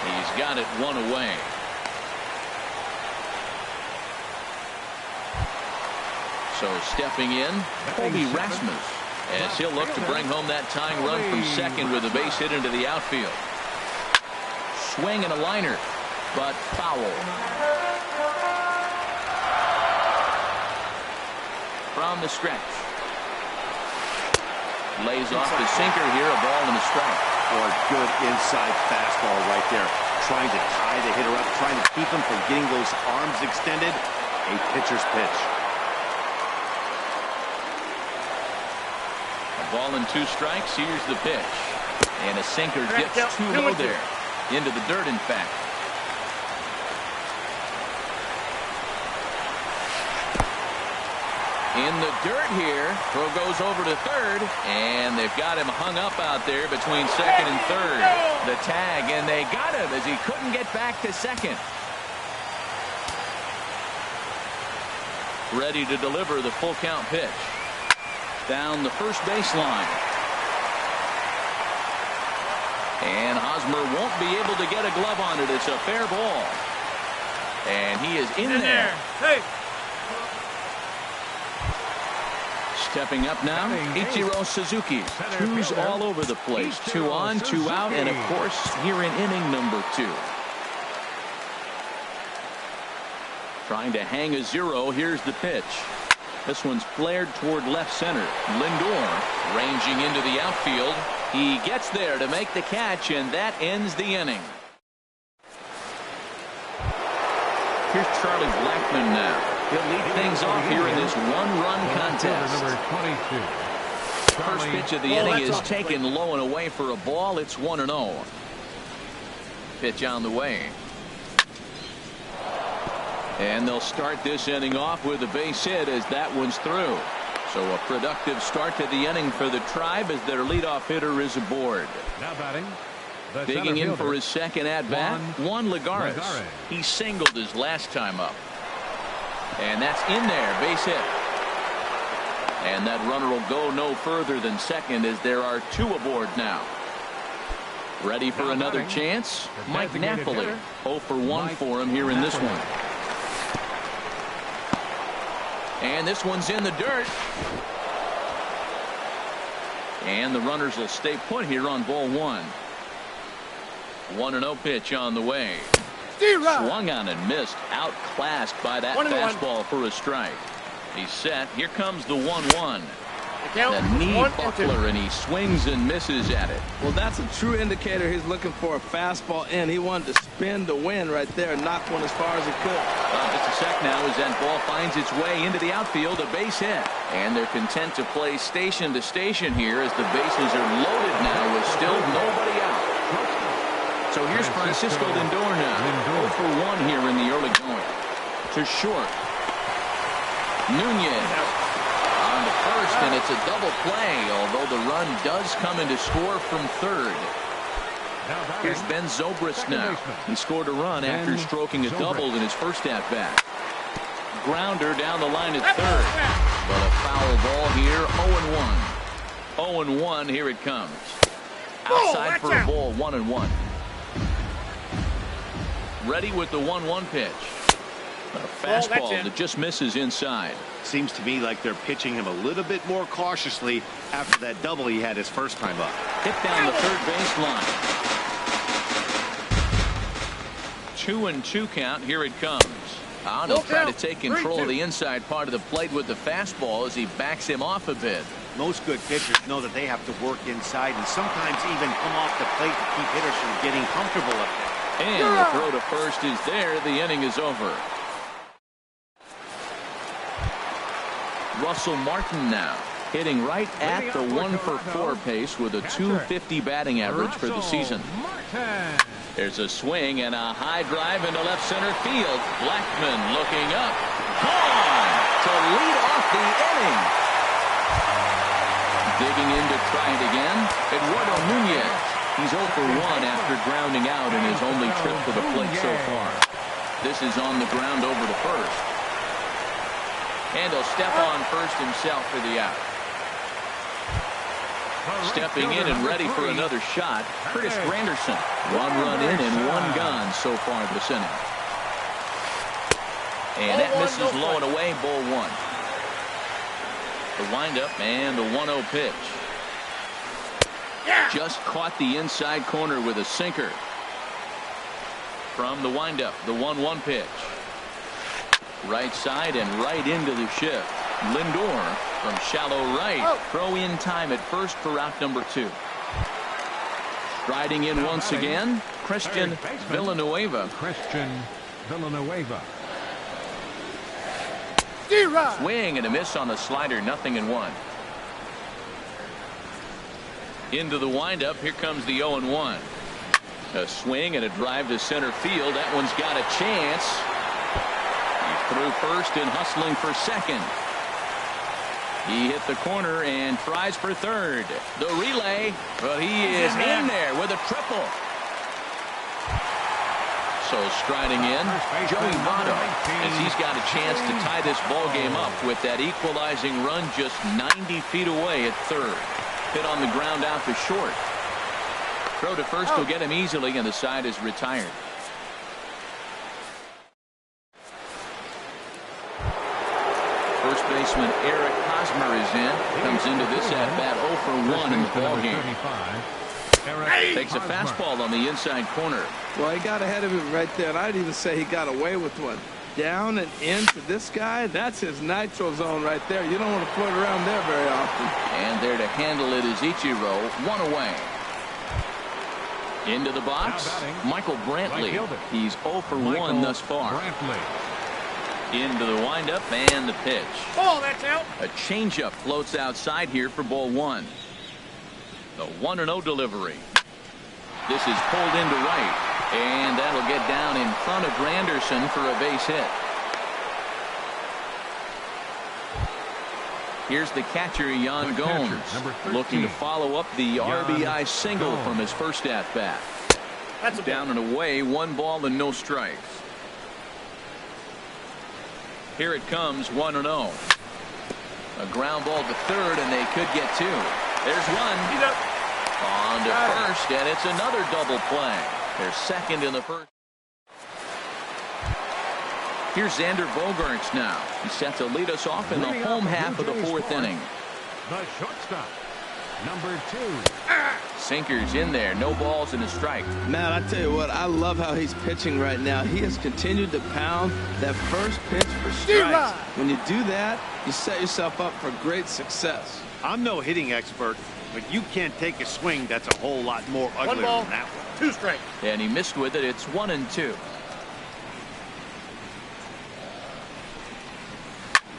He's got it one away. So stepping in, Colby Rasmus, as he'll look to bring home that tying run from second with a base hit into the outfield. Swing and a liner, but foul. From the stretch. Lays off the sinker here, a ball and a strike. Or a good inside fastball right there. Trying to tie the hitter up, trying to keep him from getting those arms extended. A pitcher's pitch. A ball and two strikes. Here's the pitch. And a sinker gets too low there. Into the dirt, in fact. In the dirt here. Throw goes over to third. And they've got him hung up out there between second and third. The tag, and they got him as he couldn't get back to second. Ready to deliver the full count pitch. Down the first baseline. And Hosmer won't be able to get a glove on it. It's a fair ball. And he is in there. Hey. Stepping up now, Ichiro Suzuki. Twos all over the place. 2 on, 2 out, and of course, here in inning number 2. Trying to hang a 0. Here's the pitch. This one's flared toward left center. Lindor ranging into the outfield. He gets there to make the catch, and that ends the inning. Here's Charlie Blackman now. He'll lead things off here in this one-run contest. Number 22. First pitch of the inning is taken low and away for a ball. It's 1-0. Pitch on the way. And they'll start this inning off with a base hit as that one's through. So a productive start to the inning for the Tribe as their leadoff hitter is aboard. Now batting. Digging in for his second at-bat, Juan Lagares. He singled his last time up. And that's in there, base hit. And that runner will go no further than second as there are 2 aboard now. Ready for another chance? Mike Napoli. 0 for 1 for him here in this one. And this one's in the dirt. And the runners will stay put here on ball 1. 1-0 pitch on the way. Swung on and missed. Outclassed by that fastball for a strike. He's set. Here comes the 1-1. The knee buckler, and he swings and misses at it. Well, that's a true indicator he's looking for a fastball in. He wanted to spin the wind right there and knock one as far as he could. Well, just a sec now as that ball finds its way into the outfield, a base hit. And they're content to play station to station here as the bases are loaded now with still nobody out. So here's Francisco Lindor now. 0 for 1 here in the early going. To short. Nunez. On to first, and it's a double play, although the run does come into score from third. Here's Ben Zobrist now. He scored a run after stroking a double in his first at-bat. Grounder down the line at third. But a foul ball here, 0-1. 0-1, here it comes. Outside for a ball, 1-1. Ready with the 1-1 pitch. A fastball that just misses inside. Seems to me like they're pitching him a little bit more cautiously after that double he had his first time up. Hit down the third baseline. 2-2 count. Here it comes. He'll try to take control of the inside part of the plate with the fastball as he backs him off a bit. Most good pitchers know that they have to work inside and sometimes even come off the plate to keep hitters from getting comfortable up there. And the throw to first is there. The inning is over. Russell Martin now hitting right at the 1-for-4 pace with a .250 batting average for the season. There's a swing and a high drive into left center field. Blackman looking up. Gone to lead off the inning. Digging in to try it again. Eduardo Nunez. He's 0 for 1 after grounding out in his only trip to the plate so far. This is on the ground over to first. And he'll step on first himself for the out. Stepping in and ready for another shot, Curtis Granderson. 1 run in and 1 gone so far this inning. And that misses low and away, ball 1. The windup and the 1-0 pitch. Just caught the inside corner with a sinker. From the windup, the 1-1 pitch. Right side and right into the shift. Lindor from shallow right. Throw in time at first for out number 2. Striding in once again, Christian Villanueva. Swing and a miss on the slider, 0-1. Into the windup, here comes the 0-1. A swing and a drive to center field. That one's got a chance. Through first and hustling for second. He hit the corner and tries for third. The relay, but he is in there with a triple. So striding in, Joey Votto, as he's got a chance to tie this ball game up with that equalizing run just 90 feet away at third. Hit on the ground out to short. Throw to first will get him easily, and the side is retired. First baseman Eric Hosmer is in. Comes into this at-bat 0 for 1 in the ballgame. Takes a fastball on the inside corner. Well, he got ahead of him right there, and I'd even say he got away with one. Down and into this guy, that's his nitro zone right there. You don't want to float around there very often. And there to handle it is Ichiro, 1 away. Into the box, Michael Brantley. He's 0 for 1 thus far. Into the windup and the pitch. Oh, that's out. A changeup floats outside here for ball 1. The 1-0 delivery. This is pulled into right, and that'll get down in front of Granderson for a base hit. Here's the catcher, Yan Gomes, looking to follow up the RBI single from his first at-bat. That's down and away, 1 ball and no strikes. Here it comes, 1-0. A ground ball to third, and they could get 2. There's 1. On to first, and it's another double play. They're second in the first. Here's Xander Bogaerts now. He's set to lead us off in the home half of the 4th inning. The shortstop, number 2. Sinkers in there. No balls and a strike. Man, I tell you what, I love how he's pitching right now. He has continued to pound that first pitch for strikes. When you do that, you set yourself up for great success. I'm no hitting expert, but you can't take a swing that's a whole lot more ugly than that one. 2 strikes. And he missed with it. It's 1-2.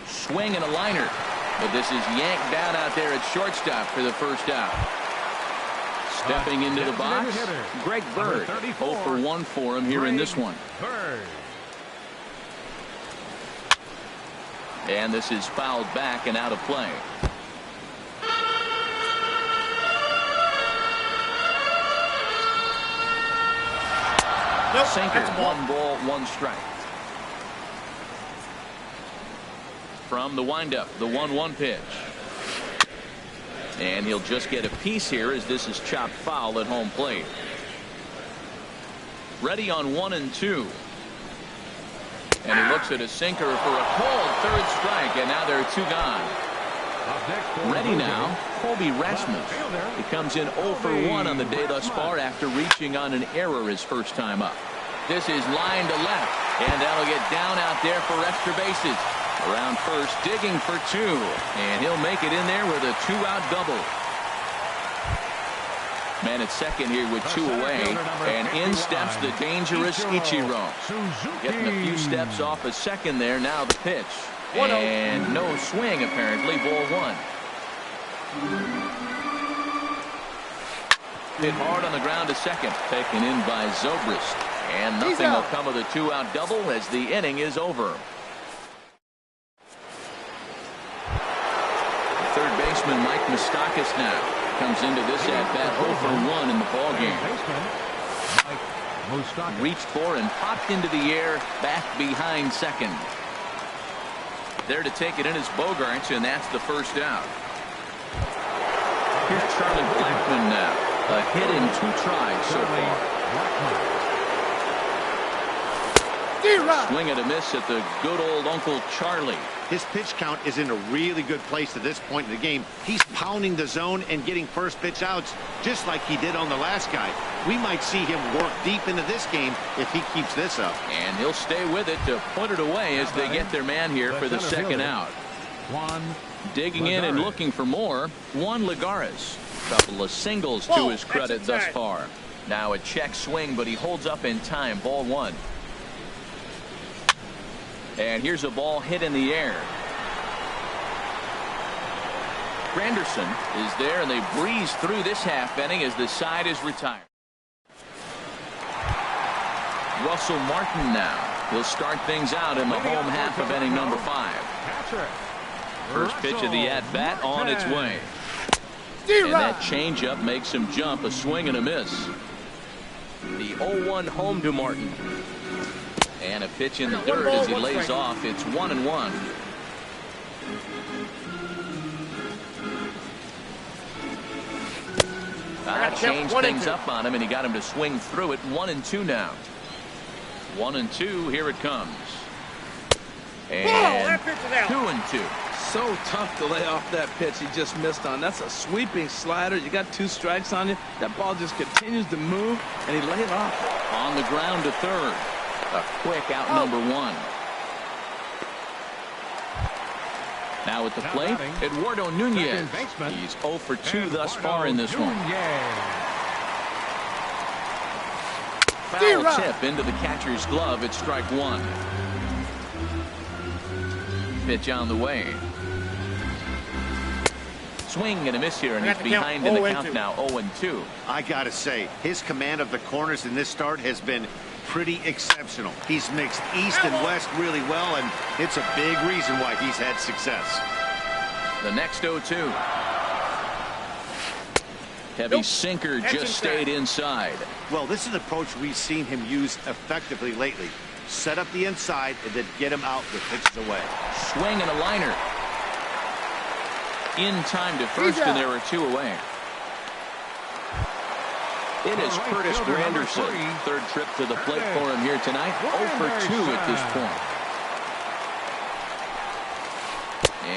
Swing and a liner. But this is yanked down out there at shortstop for the first out. Stepping into the box, Greg Bird. 0 for 1 for him here in this one. And this is fouled back and out of play. Nope, Sinker, that's a ball. 1 ball, 1 strike. From the windup, the 1-1 pitch. And he'll just get a piece here as this is chopped foul at home plate. Ready on 1-2. And he looks at a sinker for a cold third strike, and now there are 2 gone. Ready now, Colby Rasmus. He comes in 0 for 1 on the day thus far after reaching on an error his first time up. This is line to left, and that'll get down out there for extra bases. Around first, digging for 2, and he'll make it in there with a 2-out double. Man at second here with 2 away, and in steps the dangerous Ichiro. Getting a few steps off a second there. Now the pitch, and no swing apparently. Ball 1. Hit hard on the ground to second, taken in by Zobrist, and nothing will come of the 2-out double as the inning is over. Third baseman Mike Moustakas now comes into this at-bat 0 for 1 in the ballgame. Reached for and popped into the air back behind second. There to take it in is Bogarts, and that's the first out. Here's Charlie Blackmon now. A hit in 2 tries so far. Swing and a miss at the good old Uncle Charlie. His pitch count is in a really good place at this point in the game. He's pounding the zone and getting first pitch outs just like he did on the last guy. We might see him work deep into this game if he keeps this up. And he'll stay with it to put it away as they get their man here for the second out. Digging in and looking for more, Juan Lagares. Couple of singles to his credit thus far. Now a check swing, but he holds up in time. Ball 1. And here's a ball hit in the air. Granderson is there, and they breeze through this half inning as the side is retired. Russell Martin now. He'll start things out in the home half of inning number 5. First pitch of the at-bat on its way. And that changeup makes him jump. A swing and a miss. The 0-1 home to Martin. And a pitch in the dirt as he lays off. It's 1-1. Changed things up on him, and he got him to swing through it. 1-2 now. 1-2. Here it comes. And 2-2. So tough to lay off that pitch he just missed on. That's a sweeping slider. You got 2 strikes on you. That ball just continues to move, and he laid off it. On the ground to third. A quick out number 1. Now at the plate, Eduardo Nunez. He's 0 for 2 thus far in this one. Foul tip into the catcher's glove. It's strike 1. Pitch on the way. Swing and a miss here, and he's behind in the count now. 0-2. I gotta say, his command of the corners in this start has been pretty exceptional. He's mixed east and west really well, and it's a big reason why he's had success. The next 0-2. Heavy sinker just stayed inside. Well, this is an approach we've seen him use effectively lately. Set up the inside and then get him out with pitches away. Swing and a liner. In time to first, and there are 2 away. It is Curtis Granderson. Third trip to the plate for him here tonight. 0 for 2 at this point.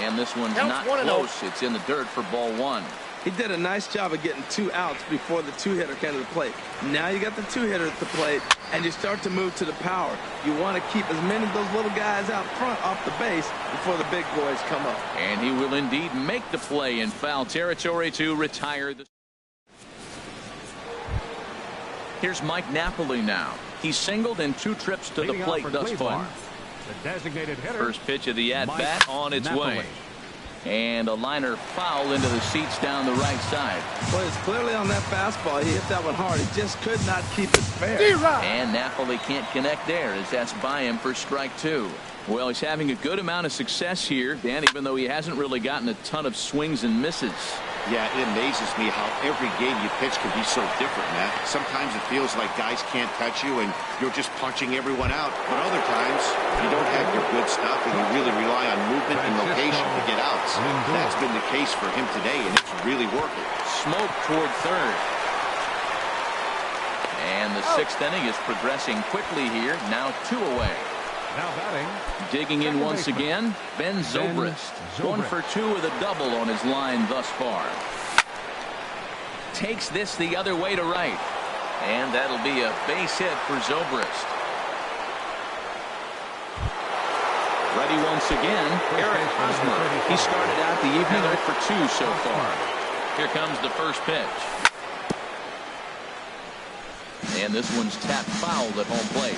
And this one's not close. It's in the dirt for ball 1. He did a nice job of getting 2 outs before the 2-hitter came to the plate. Now you got the 2-hitter at the plate, and you start to move to the power. You want to keep as many of those little guys out front off the base before the big boys come up. And he will indeed make the play in foul territory to retire the. Here's Mike Napoli now. He's singled in 2 trips to the plate thus far. The designated hitter. First pitch of the at-bat on its way. And a liner foul into the seats down the right side. Well, it's clearly on that fastball. He hit that one hard. He just could not keep it fair. And Napoli can't connect there as that's by him for strike 2. Well, he's having a good amount of success here, Dan, even though he hasn't really gotten a ton of swings and misses. Yeah, it amazes me how every game you pitch can be so different, Matt. Sometimes it feels like guys can't touch you and you're just punching everyone out. But other times, you don't have your good stuff and you really rely on movement and location to get outs. That's been the case for him today, and it's really working. Smoke toward third. And the 6th inning is progressing quickly here. Now 2 away. Now batting. Digging in once again, Ben Zobrist. 1 for 2 with a double on his line thus far. Takes this the other way to right. And that'll be a base hit for Zobrist. Ready once again, Eric Hosmer. He started out the evening 0 for 2 so far. Here comes the first pitch. And this one's tapped foul at home plate.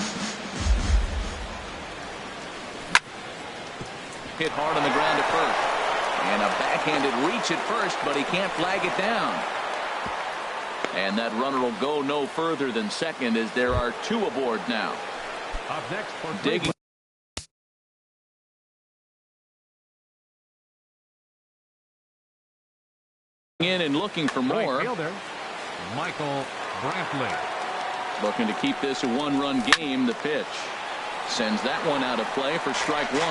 Hit hard on the ground at first. And a backhanded reach at first, but he can't flag it down. And that runner will go no further than second as there are 2 aboard now. Up next for digging in and looking for more. Right fielder, Michael Brantley. Looking to keep this a 1-run game. The pitch sends that one out of play for strike 1.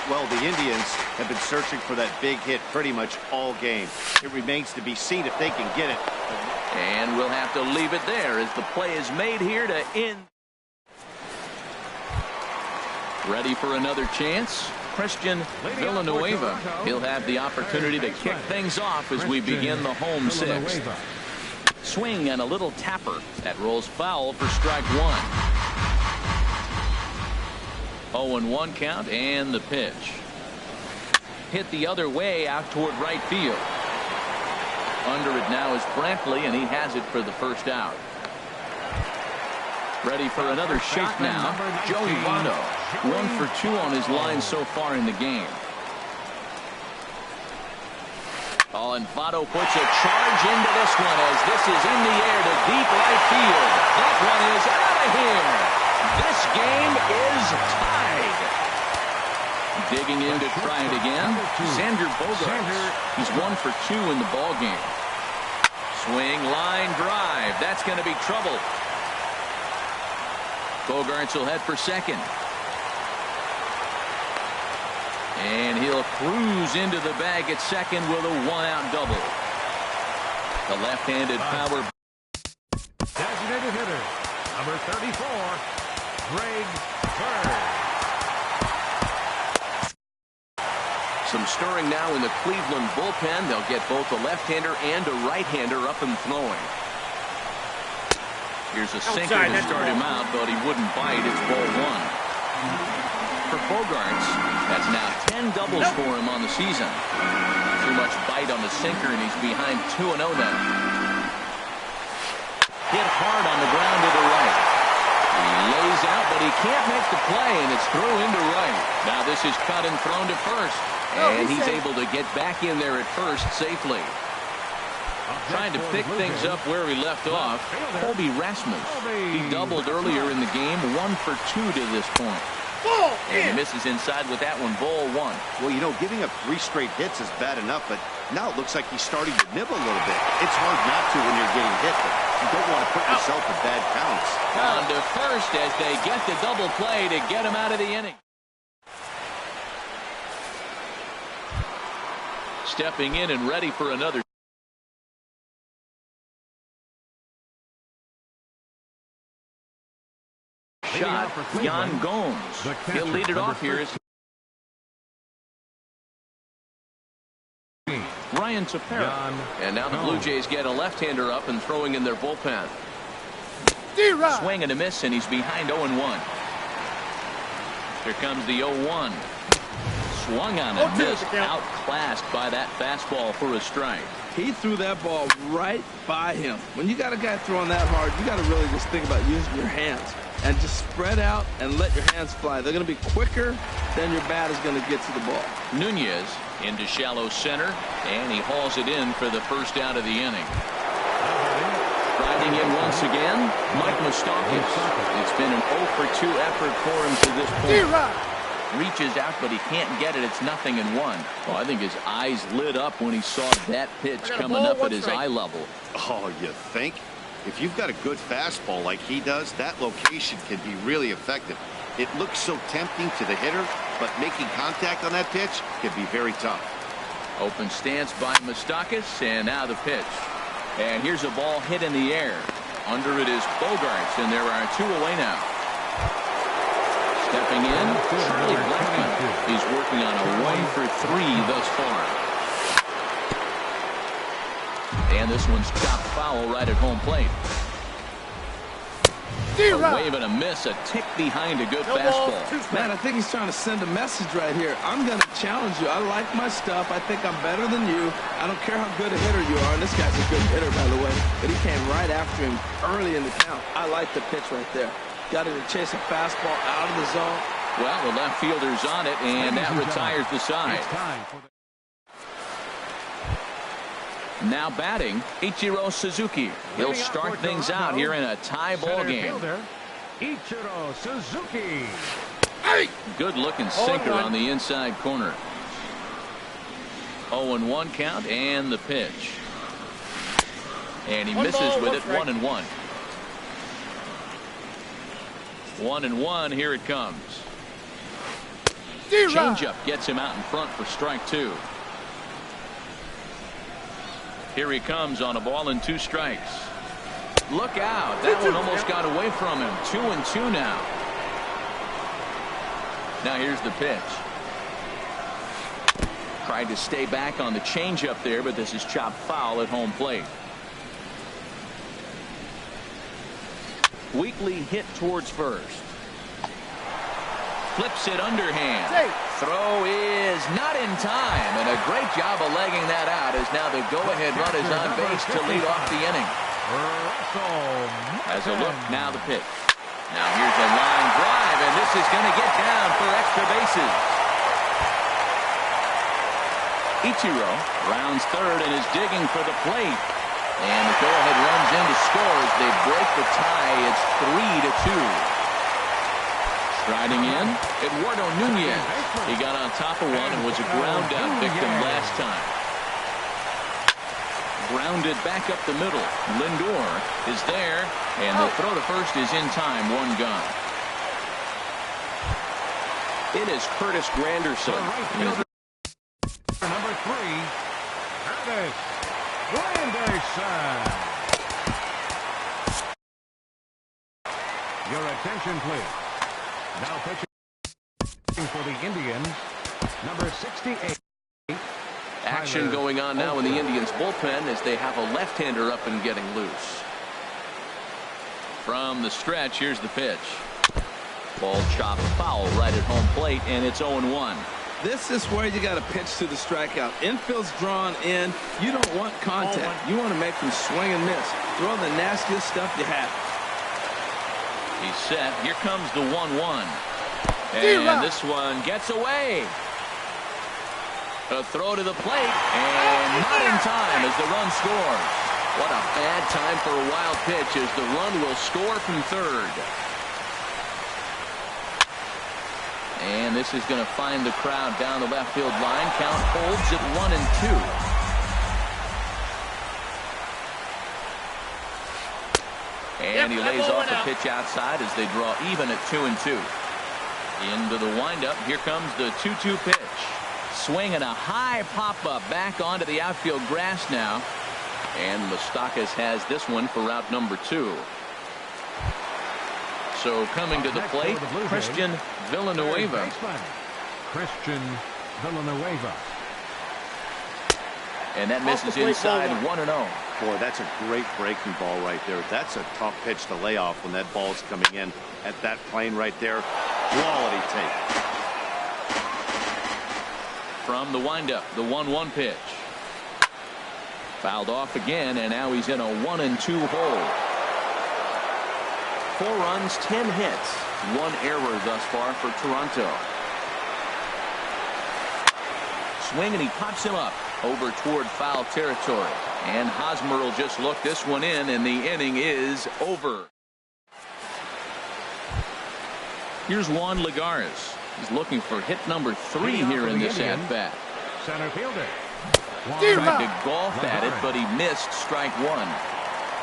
Well, the Indians have been searching for that big hit pretty much all game. It remains to be seen if they can get it. And we'll have to leave it there as the play is made here to end. Ready for another chance? Christian Villanueva. He'll have the opportunity to kick things off as we begin the home 6th. Swing and a little tapper. That rolls foul for strike 1. 0-1 count and the pitch. Hit the other way out toward right field. Under it now is Brantley, and he has it for the first out. Ready for another shot now. Joey Votto. 1 for 2 on his line so far in the game. Oh, and Votto puts a charge into this one as this is in the air to deep right field. That one is out of here. This game is tied. Digging in to try it again. Xander Bogaerts. He's 1 for 2 in the ball game. Swing, line drive. That's going to be trouble. Bogaerts will head for second. And he'll cruise into the bag at second with a 1-out double. The left-handed power. Designated hitter, number 34, Greg Bird. Some stirring now in the Cleveland bullpen. They'll get both a left-hander and a right-hander up and throwing. Here's a sinker to start him out, but he wouldn't bite. It's ball 1. For Bogaerts, that's now 10 doubles for him on the season. Too much bite on the sinker, and he's behind 2-0 now. Hit hard on the ground to the right. He lays out, but he can't make the play, and it's through into right. Now this is cut and thrown to first, and he's able to get back in there at first safely. Trying to pick things up where he left off, Colby Rasmus. He doubled earlier in the game, 1 for 2 to this point. And he misses inside with that one, ball 1. Well, you know, giving up 3 straight hits is bad enough, but now it looks like he's starting to nibble a little bit. It's hard not to when you're getting hit, but you don't want to put yourself in bad counts. On to first as they get the double play to get him out of the inning. Stepping in and ready for another shot, Yan Gomes. He'll lead it off here. Ryan Tepera. And now the Blue Jays get a left-hander up and throwing in their bullpen. Swing and a miss, and he's behind 0-1. Here comes the 0-1. Swung on and missed, outclassed by that fastball for a strike. He threw that ball right by him. When you got a guy throwing that hard, you got to really just think about using your hands and just spread out and let your hands fly. They're going to be quicker than your bat is going to get to the ball. Nunez into shallow center, and he hauls it in for the first out of the inning. Riding in once again, Mike Moustakas. It's been an 0-for-2 effort for him to this point. Reaches out, but he can't get it. It's 0-1. Well, I think his eyes lit up when he saw that pitch coming up at his eye level. Oh, you think? If you've got a good fastball like he does, that location can be really effective. It looks so tempting to the hitter, but making contact on that pitch can be very tough. Open stance by Moustakas, and now the pitch. And here's a ball hit in the air. Under it is Bogarts, and there are 2 away now. Stepping in, Charlie Blackmon. He's working on a 1-for-3 thus far. And this one's chopped foul right at home plate. A wave and a miss, a tick behind a good fastball. Man, I think he's trying to send a message right here. I'm going to challenge you. I like my stuff. I think I'm better than you. I don't care how good a hitter you are. And this guy's a good hitter, by the way. But he came right after him early in the count. I like the pitch right there. Got him to chase a fastball out of the zone. Well, the left fielder's on it, and that retires the side. Now batting, Ichiro Suzuki. He'll start things out here in a tie ball game. Ichiro Suzuki. Good looking sinker on the inside corner. 0-1 count, and the pitch. And he misses with it. 1-1. 1-1. Here it comes. Changeup gets him out in front for strike 2. Here he comes on a ball and 2 strikes. Look out. That one almost got away from him. 2-2 now. Now here's the pitch. Tried to stay back on the changeup there, but this is chopped foul at home plate. Weakly hit towards first. Flips it underhand. Throw is not in time, and a great job of legging that out as now the go-ahead run is on base to lead off the inning. As a look, now the pitch. Now here's a line drive, and this is going to get down for extra bases. Ichiro rounds third and is digging for the plate. And the go-ahead runs in to score as they break the tie. It's 3-2. Striding in, Eduardo Nunez. He got on top of one and was a ground-out victim last time. Grounded back up the middle. Lindor is there, and the throw to first is in time. 1 gone. It is Curtis Granderson. Number 3, Curtis Granderson. Your attention, please. Now pitching for the Indians, number 68. Action going on now in the Indians bullpen as they have a left-hander up and getting loose. From the stretch, here's the pitch. Ball chopped foul right at home plate, and it's 0-1. This is where you got to pitch to the strikeout. Infield's drawn in. You don't want contact. You want to make them swing and miss. Throw the nastiest stuff you have. He's set. Here comes the 1-1. And this one gets away. A throw to the plate, and not in time as the run scores. What a bad time for a wild pitch as the run will score from third. And this is going to find the crowd down the left field line. Count holds at 1-2. And he lays off a pitch outside as they draw even at 2-2. Into the windup. Here comes the 2-2 pitch. Swing and a high pop-up back onto the outfield grass now. And Moustakas has this one for route number 2. So coming to the plate, Christian Villanueva. Christian Villanueva. And that misses inside 1-0. Boy, that's a great breaking ball right there. That's a tough pitch to lay off when that ball's coming in at that plane right there. Quality take. From the windup, the 1-1 pitch. Fouled off again, and now he's in a 1-2 hole. 4 runs, 10 hits, 1 error thus far for Toronto. Swing, and he pops him up over toward foul territory. And Hosmer will just look this one in, and the inning is over. Here's Juan Lagares. He's looking for hit number 3 here in this at-bat. Center fielder. Tried to golf at it, but he missed strike 1.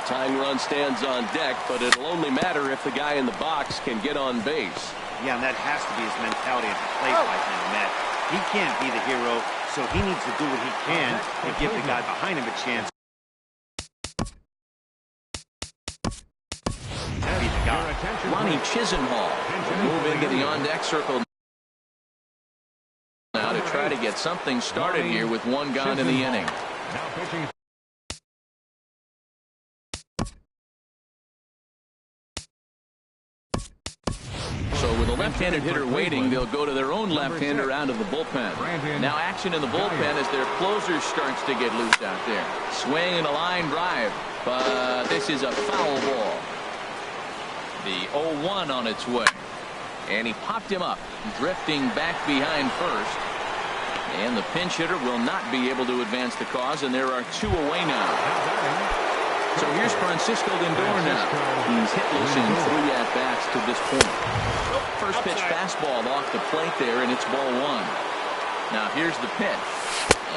Tying run stands on deck, but it'll only matter if the guy in the box can get on base. Yeah, and that has to be his mentality at the plate right now, Matt. He can't be the hero, so he needs to do what he can to give the guy behind him a chance. Be the guy. Ronnie Chisenhall will move into the on-deck circle now to try to get something started here with 1 gone in the inning. Now pitching. So with a left-handed hitter waiting, they'll go to their own left-hander out of the bullpen. Now action in the bullpen as their closer starts to get loose out there. Swing and a line drive, but this is a foul ball. The 0-1 on its way. And he popped him up, drifting back behind first. And the pinch hitter will not be able to advance the cause, and there are 2 away now. So here's Francisco Lindor now. He's hitless in 3 at-bats to this point. First pitch fastball off the plate there, and it's ball 1. Now here's the pitch.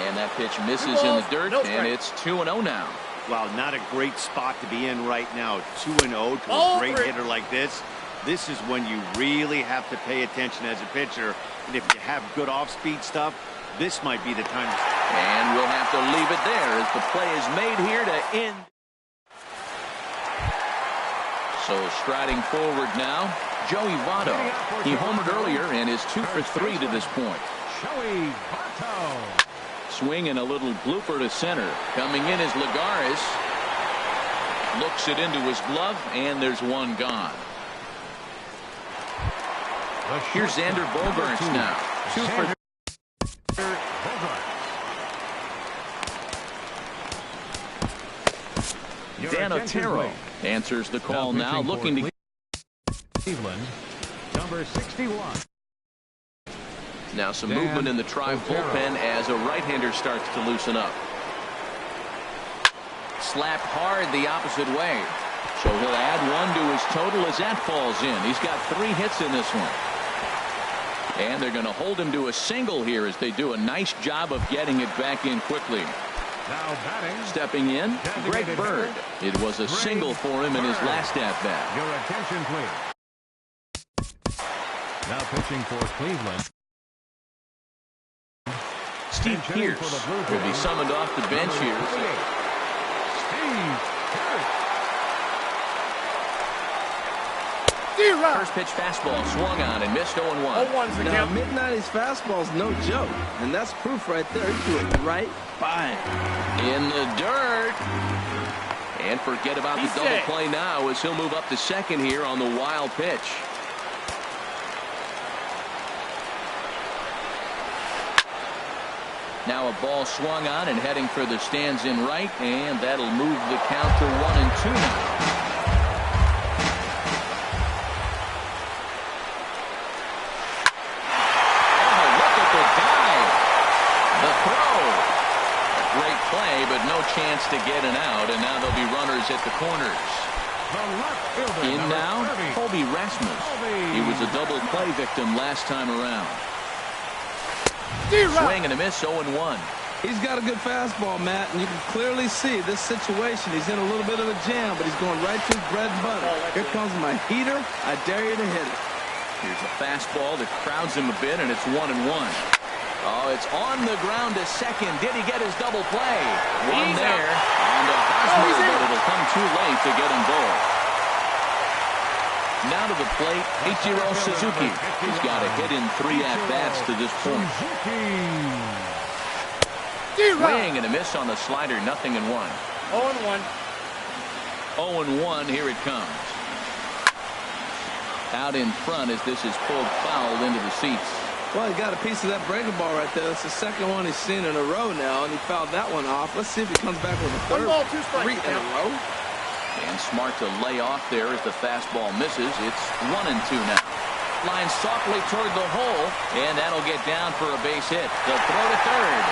And that pitch misses in the dirt, and it's 2-0 now. Wow, not a great spot to be in right now. 2-0 to a great hitter like this. This is when you really have to pay attention as a pitcher. And if you have good off-speed stuff, this might be the time. And we'll have to leave it there as the play is made here to end. So striding forward now, Joey Votto. He homered earlier and is 2 for 3 to this point. Joey Votto. Swing and a little blooper to center. Coming in is Lagares. Looks it into his glove, and there's 1 gone. Here's Xander Bogaerts now. 2 for 3. Dan Otero answers the call now, looking to Cleveland, number 61. now some movement in the Tribe bullpen as a right-hander starts to loosen up. Slapped hard the opposite way. So he'll add 1 to his total as that falls in. He's got 3 hits in this one. And they're going to hold him to a single here as they do a nice job of getting it back in quickly. Now batting. Stepping in, Greg Bird. It was a single for him in his last at-bat. Your attention, please. Now pitching for Cleveland. Steve Pearce will be summoned off the bench here. Steve Pearce. First pitch fastball swung on and missed 0-1. Now, mid-90s fastball is no joke, and that's proof right there. He threw it right by him. In the dirt. And forget about the double play now as he'll move up to second here on the wild pitch. Now a ball swung on and heading for the stands in right, and that'll move the count to 1-2 now. But no chance to get an out, and now there'll be runners at the corners. In now, Colby Rasmus. He was a double play victim last time around. Swing and a miss, 0-1. He's got a good fastball, Matt, and you can clearly see this situation. He's in a little bit of a jam, but he's going right to his bread and butter. Here comes my heater. I dare you to hit it. Here's a fastball that crowds him a bit, and it's 1-1. Oh, it's on the ground to second. Did he get his double play? One there. On to Hosmer, but it'll come too late to get them both. Now to the plate, Ichiro Suzuki. He's got a hit in 3 at-bats to this point. Swing and a miss on the slider, 0-1. 0-1. 0-1, here it comes. Out in front as this is pulled foul into the seats. Well, he got a piece of that breaking ball right there. That's the second one he's seen in a row now, and he fouled that one off. Let's see if he comes back with a third. 1 ball, 2 strikes. 3 in a row. And smart to lay off there as the fastball misses. It's 1-2 now. Line softly toward the hole, and that'll get down for a base hit. They'll throw to third.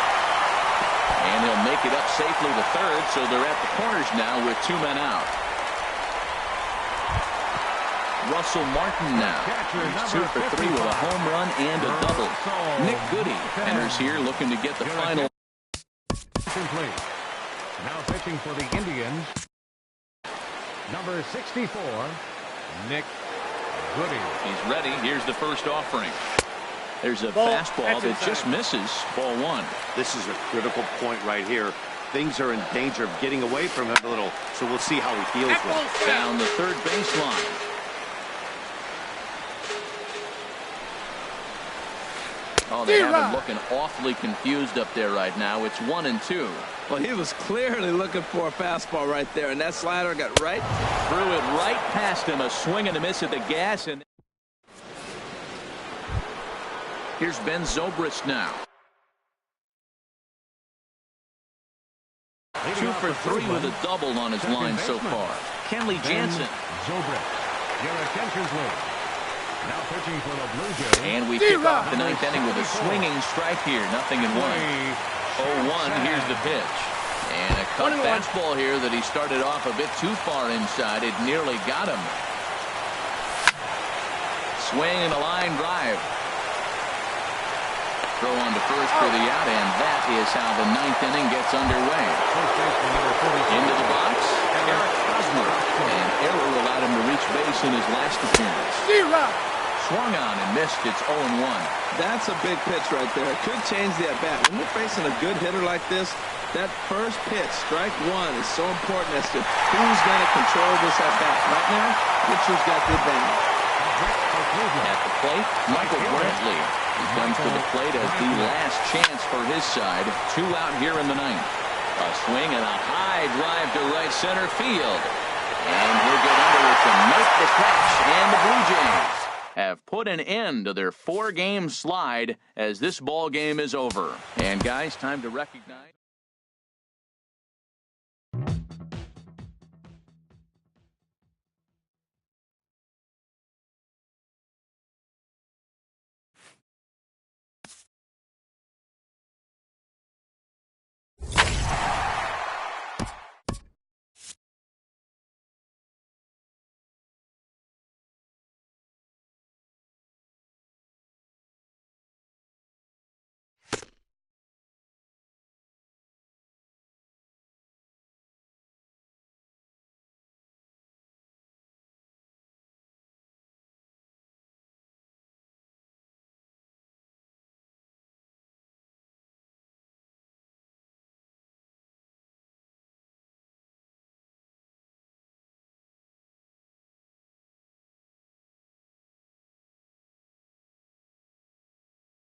And he'll make it up safely to third, so they're at the corners now with 2 men out. Russell Martin now. He's 2 for 3 with a home run and a double. Nick Goody enters here looking to get the final. Now pitching for the Indians, number 64, Nick Goody. He's ready. Here's the first offering. There's a Ball. fastball that just misses. Ball 1. This is a critical point right here. Things are in danger of getting away from him a little, so we'll see how he feels with it. Down the third baseline. Oh, they have him looking awfully confused up there right now. It's 1-2. Well, he was clearly looking for a fastball right there, and that slider got right. Threw it right past him. A swing and a miss at the gas. And here's Ben Zobrist now. 2 for 3 with a double on his line so far. Kenley Jansen. Zobrist, your attention please. Now pitching for the Blue Jays. And we kick off the 9th inning with a swinging strike here. 0-1. 0-1. Here's the pitch. And a cut fastball here that he started off a bit too far inside. It nearly got him. Swing and a line drive. Throw on to first for the out, and that is how the 9th inning gets underway. Into the box, Eric Hosmer. And error allowed him to reach base in his last appearance. Swung on and missed. It's 0-1. That's a big pitch right there. It could change the at-bat. When you're facing a good hitter like this, that first pitch, strike 1, is so important as to who's going to control this at-bat. Right now, pitcher's got the advantage. At the plate, Michael Brantley. He comes to the plate as the last chance for his side. 2 out here in the 9th. A swing and a high drive to right center field. And he'll get under it to make the catch. And the Blue Jays have put an end to their 4-game slide as this ball game is over. And guys, time to recognize